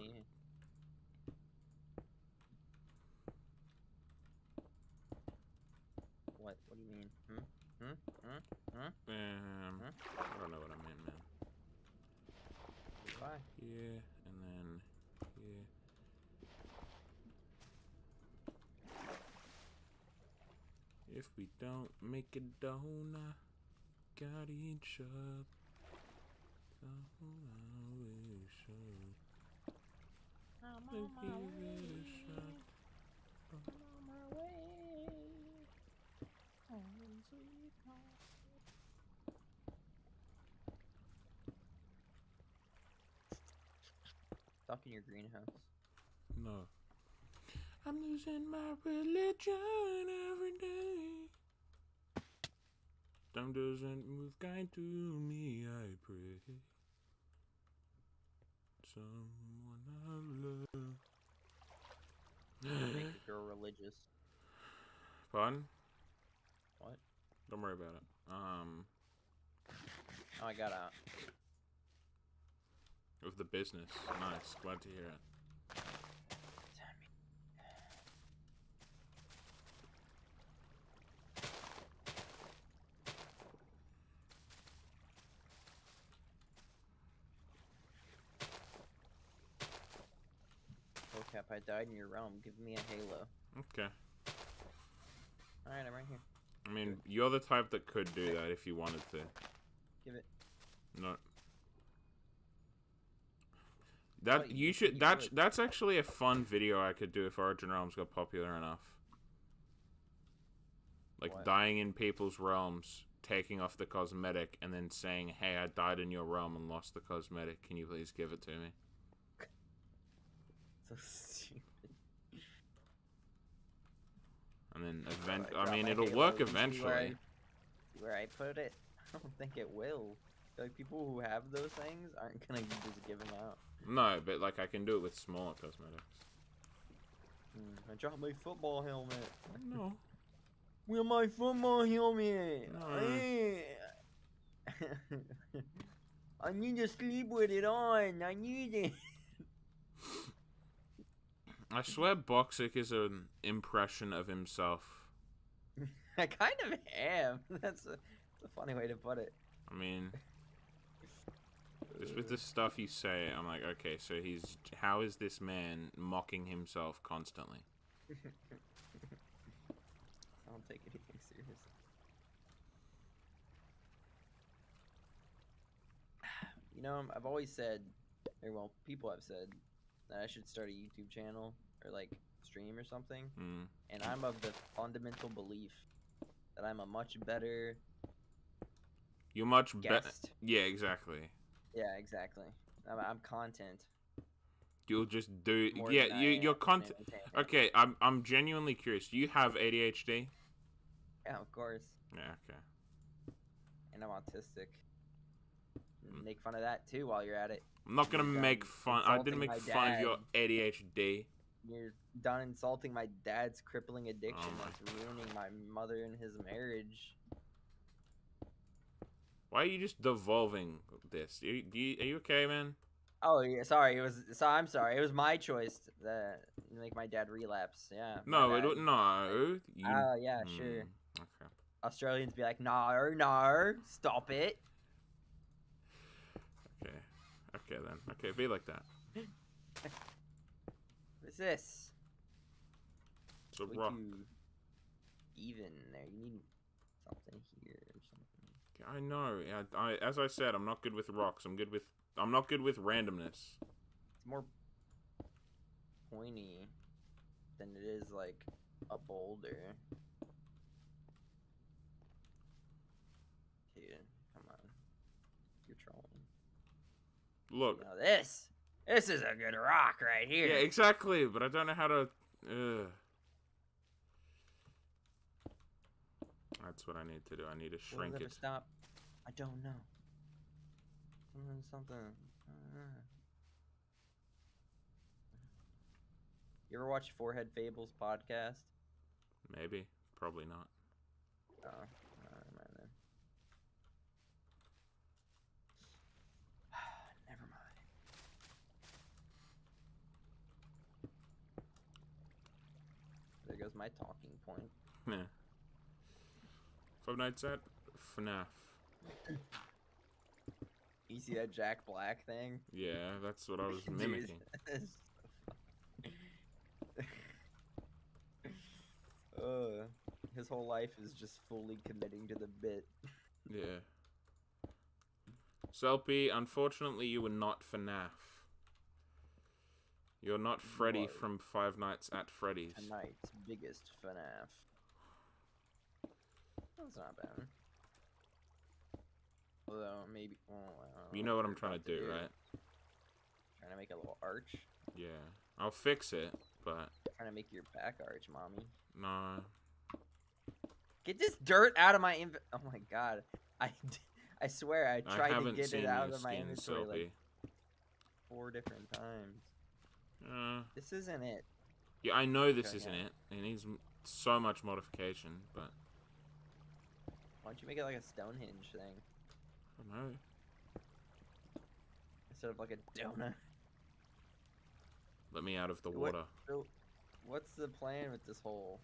What? What do you mean? I don't know what I meant, man. Why? Yeah, and then here. If we don't make a donut, got each other. I'm on my way. I'm on my way. Home sweet home. Stuck in your greenhouse. No. I'm losing my religion every day. Time doesn't move kind to me, I pray. Someone I love. Make a girl religious. Pardon? What? Don't worry about it. Oh, I got out. Of the business. Nice. Glad to hear it. Cap, I died in your realm. Give me a halo. Okay. Alright, I'm right here. I mean, you're the type that could do that if you wanted to. Give it. No. That you should. That's actually a fun video I could do if Origin Realms got popular enough. Like What? dying in people's realms, taking off the cosmetic, and then saying, "Hey, I died in your realm and lost the cosmetic. Can you please give it to me?" So stupid. And then I mean, my it'll halo, work you see eventually. Where I put it, I don't think it will. Like people who have those things aren't gonna just give them out. No, but like I can do it with smaller cosmetics. I dropped my football helmet. No. Where's my football helmet? I need to sleep with it on. I need it. I swear Boxic is an impression of himself. I kind of am. That's a funny way to put it. I mean, just with the stuff you say, I'm like, okay, so how is this man mocking himself constantly? I don't take anything seriously. You know, I've always said, or well, people have said, that I should start a YouTube channel or like stream or something. And I'm of the fundamental belief that I'm a much better You're much better. guest. Yeah, exactly. Yeah, exactly. I'm content. You'll just do. More Yeah, than I your am content. entertainment. Okay, I'm genuinely curious. Do you have ADHD? Yeah, of course. Yeah. Okay. And I'm autistic. Hmm. Make fun of that too while you're at it. I'm not gonna You're make done fun. I didn't insulting make my fun of your dad. ADHD. You're done insulting my dad's crippling addiction my that's ruining my mother and his marriage. Why are you just devolving this? Are you okay, man? Oh yeah, sorry. I'm sorry. It was my choice that make my dad relapse. Yeah. No, my it bad. no. You, Oh yeah, sure. Okay. Australians be like, no, stop it. Okay. Okay then. Okay, be like that. What's this? It's a Way rock. too even there. You need something here or something. I know. As I said, I'm not good with rocks. I'm not good with randomness. It's more pointy than it is like a boulder. Dude, come on. You're trolling. Look. Now this is a good rock right here. Yeah, exactly. But I don't know how to. That's what I need to do. I need to Will shrink ever it. stop? I don't know. Something. You ever watch Forehead Fables podcast? Maybe. Probably not. Oh, never mind then. Never mind. There goes my talking point. Yeah. Five Nights at FNAF. You see that Jack Black thing? Yeah, that's what I was Dude, mimicking. His whole life is just fully committing to the bit. Yeah. Selpy, unfortunately you were not FNAF. You're not Freddy was. from Five Nights at Freddy's. Tonight's biggest FNAF. That's not bad. Although, maybe... Oh, I don't You know what you're I'm trying to about do, right? Trying to make a little arch. Yeah. I'll fix it, but... Trying to make your back arch, mommy. No. Get this dirt out of my oh my god. I swear I I tried to haven't get seen it out your of my skin, inventory Selpy. like 4 different times. Uh, This isn't it. yeah, I know this Okay, isn't yeah. it. It needs so much modification, but... Why don't you make it like a Stonehenge thing I don't know. instead of like a donut? Let me out of the What- water. So, what's the plan with this whole?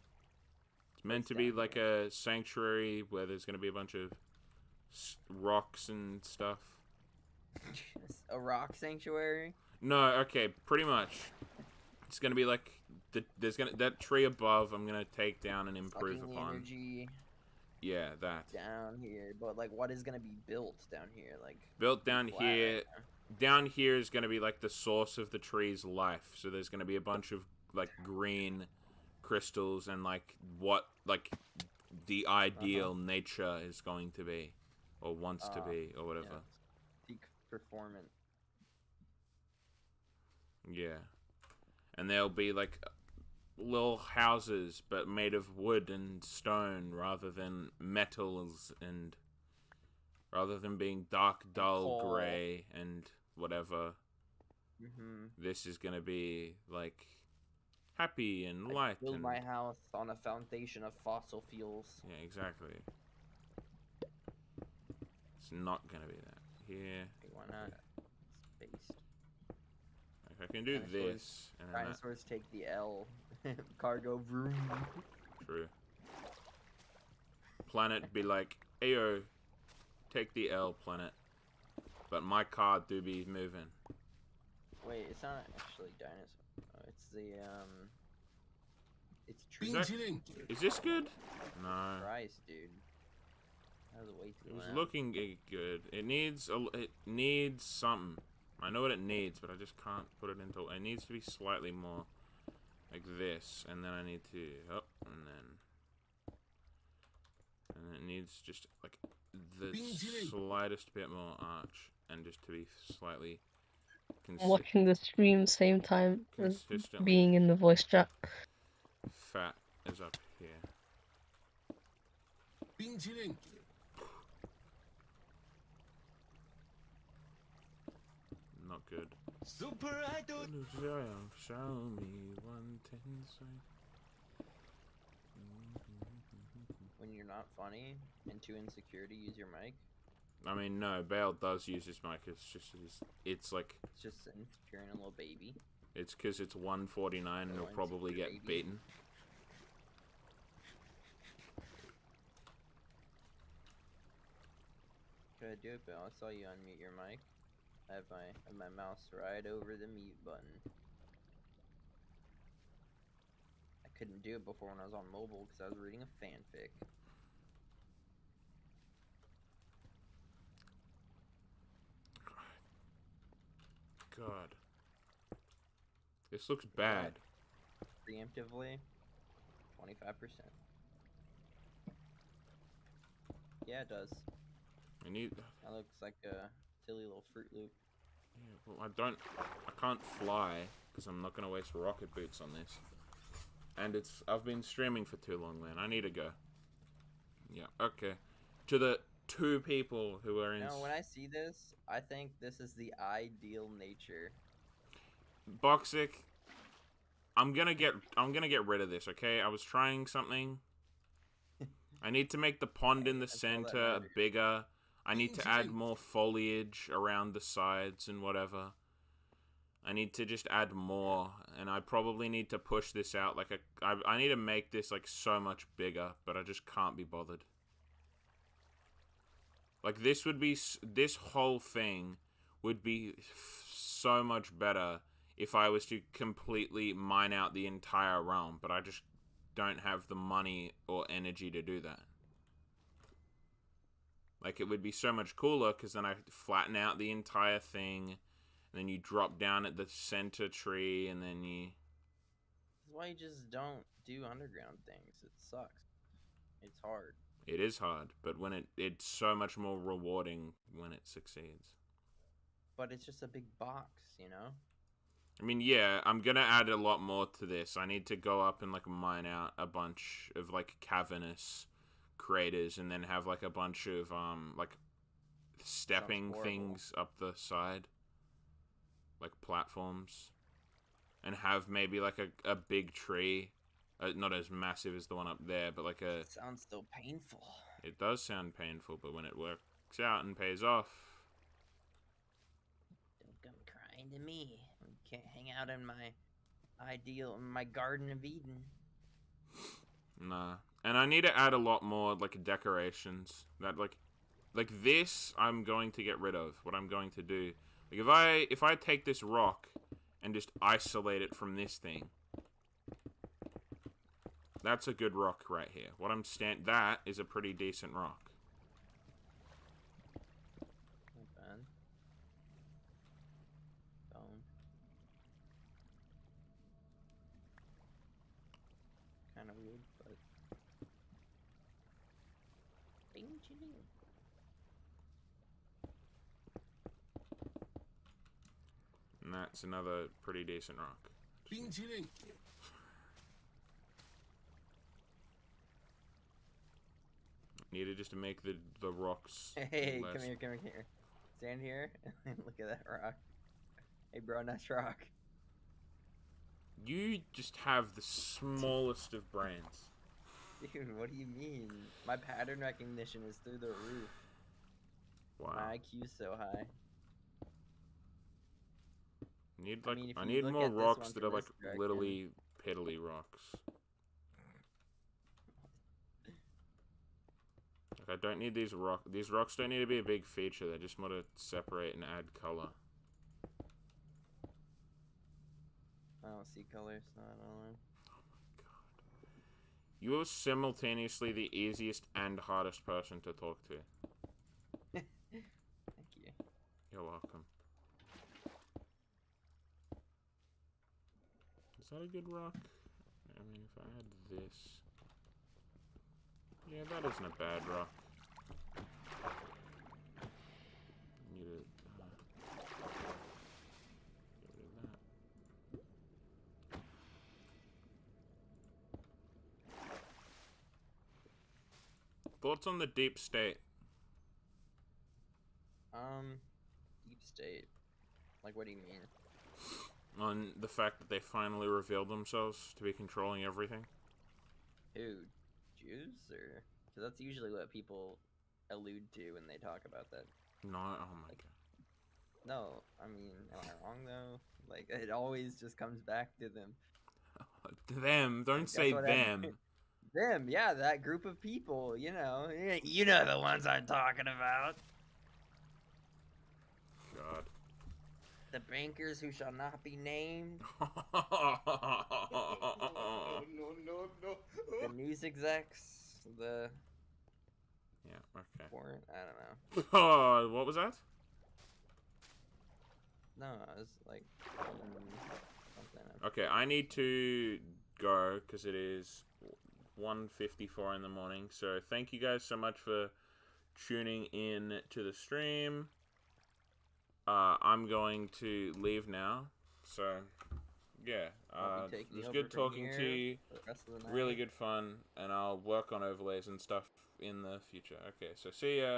It's meant What's to be down like here? a sanctuary where there's going to be a bunch of rocks and stuff. A rock sanctuary? No, okay, pretty much. It's going to be like that tree above I'm going to take down and improve Sucking the upon. energy Yeah, that. down here, but like, what is gonna be built down here? Like, Built down flat here. right Down here is going to be like the source of the tree's life. So there's going to be a bunch of like green crystals and like what like the ideal nature is going to be or wants to be or whatever. Yeah. Peak performance. Yeah. And there'll be like little houses but made of wood and stone rather than metals and rather than being dark, dull, Coal. grey and whatever. Mm-hmm. This is gonna be like happy and light Build and my house on a foundation of fossil fuels. yeah, exactly. It's not gonna be that. Here, Hey, why not? It's based. like I can do Dinosaurs- this and then that. Dinosaurs take the L. Cargo vroom. True. Planet be like, ayo, take the L, planet. But my car do be moving. Wait, it's not actually dinosaur. Oh, it's the it's Is tree. that- Is this good? No. Christ, dude. That was way too It was loud. looking good. It needs something. I know what it needs, but I just can't put it into. It needs to be slightly more like this, and then I need to and then needs just like the slightest bit more arch, and just to be slightly Watching the stream same time as consistently being in the voice chat. fat as up here. Not good. Super Idol. Show me 110 When you're not funny and too insecure to use your mic, I mean, no, Bale does use his mic. It's just it's like it's just insecure and a little baby. it's because it's 149 and he'll probably get Insecure baby. beaten. Should I do it, Bill? I saw you unmute your mic. I have my mouse right over the mute button. I couldn't do it before when I was on mobile because I was reading a fanfic. God. This looks bad. Preemptively, 25%. Yeah, it does. I need. That looks like a silly little Fruit Loop. Yeah, well, I can't fly because I'm not gonna waste rocket boots on this. And I've been streaming for too long, man. I need to go. Yeah. Okay. To the 2 people who are in. No, when I see this, I think this is the ideal nature. Boxic, I'm gonna get rid of this, okay? I was trying something. I need to make the pond in the That's all that center matters. bigger. I need to add more foliage around the sides and whatever. I need to just add more, and I probably need to push this out like I need to make this like so much bigger, but I just can't be bothered. Like this whole thing would be so much better if I was to completely mine out the entire realm, but I just don't have the money or energy to do that. Like, it would be so much cooler, because then I flatten out the entire thing, and then you drop down at the center tree, and then you... That's why you just don't do underground things. It sucks. It's hard. It is hard, but when it's so much more rewarding when it succeeds. But it's just a big box, you know? I mean, yeah, I'm gonna add a lot more to this. I need to go up and, like, mine out a bunch of, like, cavernous craters, and then have, like, a bunch of, like, stepping things up the side. Like, platforms. And have maybe, like, a big tree. Not as massive as the one up there, but, like, a... It sounds so painful. It does sound painful, but when it works out and pays off... Don't come crying to me. You can't hang out in my Garden of Eden. Nah. And I need to add a lot more, like, decorations. That, like this, I'm going to get rid of. What I'm going to do. Like, if I take this rock and just isolate it from this thing. That's a good rock right here. That is a pretty decent rock. Not bad. Bone. Kind of weird, but... Bing ching. And that's another pretty decent rock. Bing ching. Needed just to make the rocks Hey, less... come here. Stand here and look at that rock. Hey, bro, nice rock. You just have the smallest of brains. Dude, what do you mean? My pattern recognition is through the roof. Wow. My IQ's so high. Need I like mean, if I you need look more at this rocks one that from are like this direction- littly piddly rocks. Like, I don't need these rocks. These rocks don't need to be a big feature. They just want to separate and add color. I don't see colors, so I don't know. You are simultaneously the easiest and hardest person to talk to. Thank you. You're welcome. Is that a good rock? I mean, if I had this... Yeah, that isn't a bad rock. Thoughts on the deep state? Deep state. Like, what do you mean? On the fact that they finally revealed themselves to be controlling everything? Who? Jews? Or... Because that's usually what people allude to when they talk about that. No, oh my god. No, I mean, am I wrong, though? Like, it always just comes back to them. Them, don't That's say what I them. mean. Them, yeah, that group of people, you know. You know the ones I'm talking about. God. The bankers who shall not be named. No. The news execs. The... Yeah, okay. Warrant? I don't know. Oh, what was that? No, I was like... something. Okay, I need to go because it is 1:54 in the morning. So thank you guys so much for tuning in to the stream. I'm going to leave now. So yeah, it was good talking to you. Really good fun, and I'll work on overlays and stuff in the future. Okay, so see ya.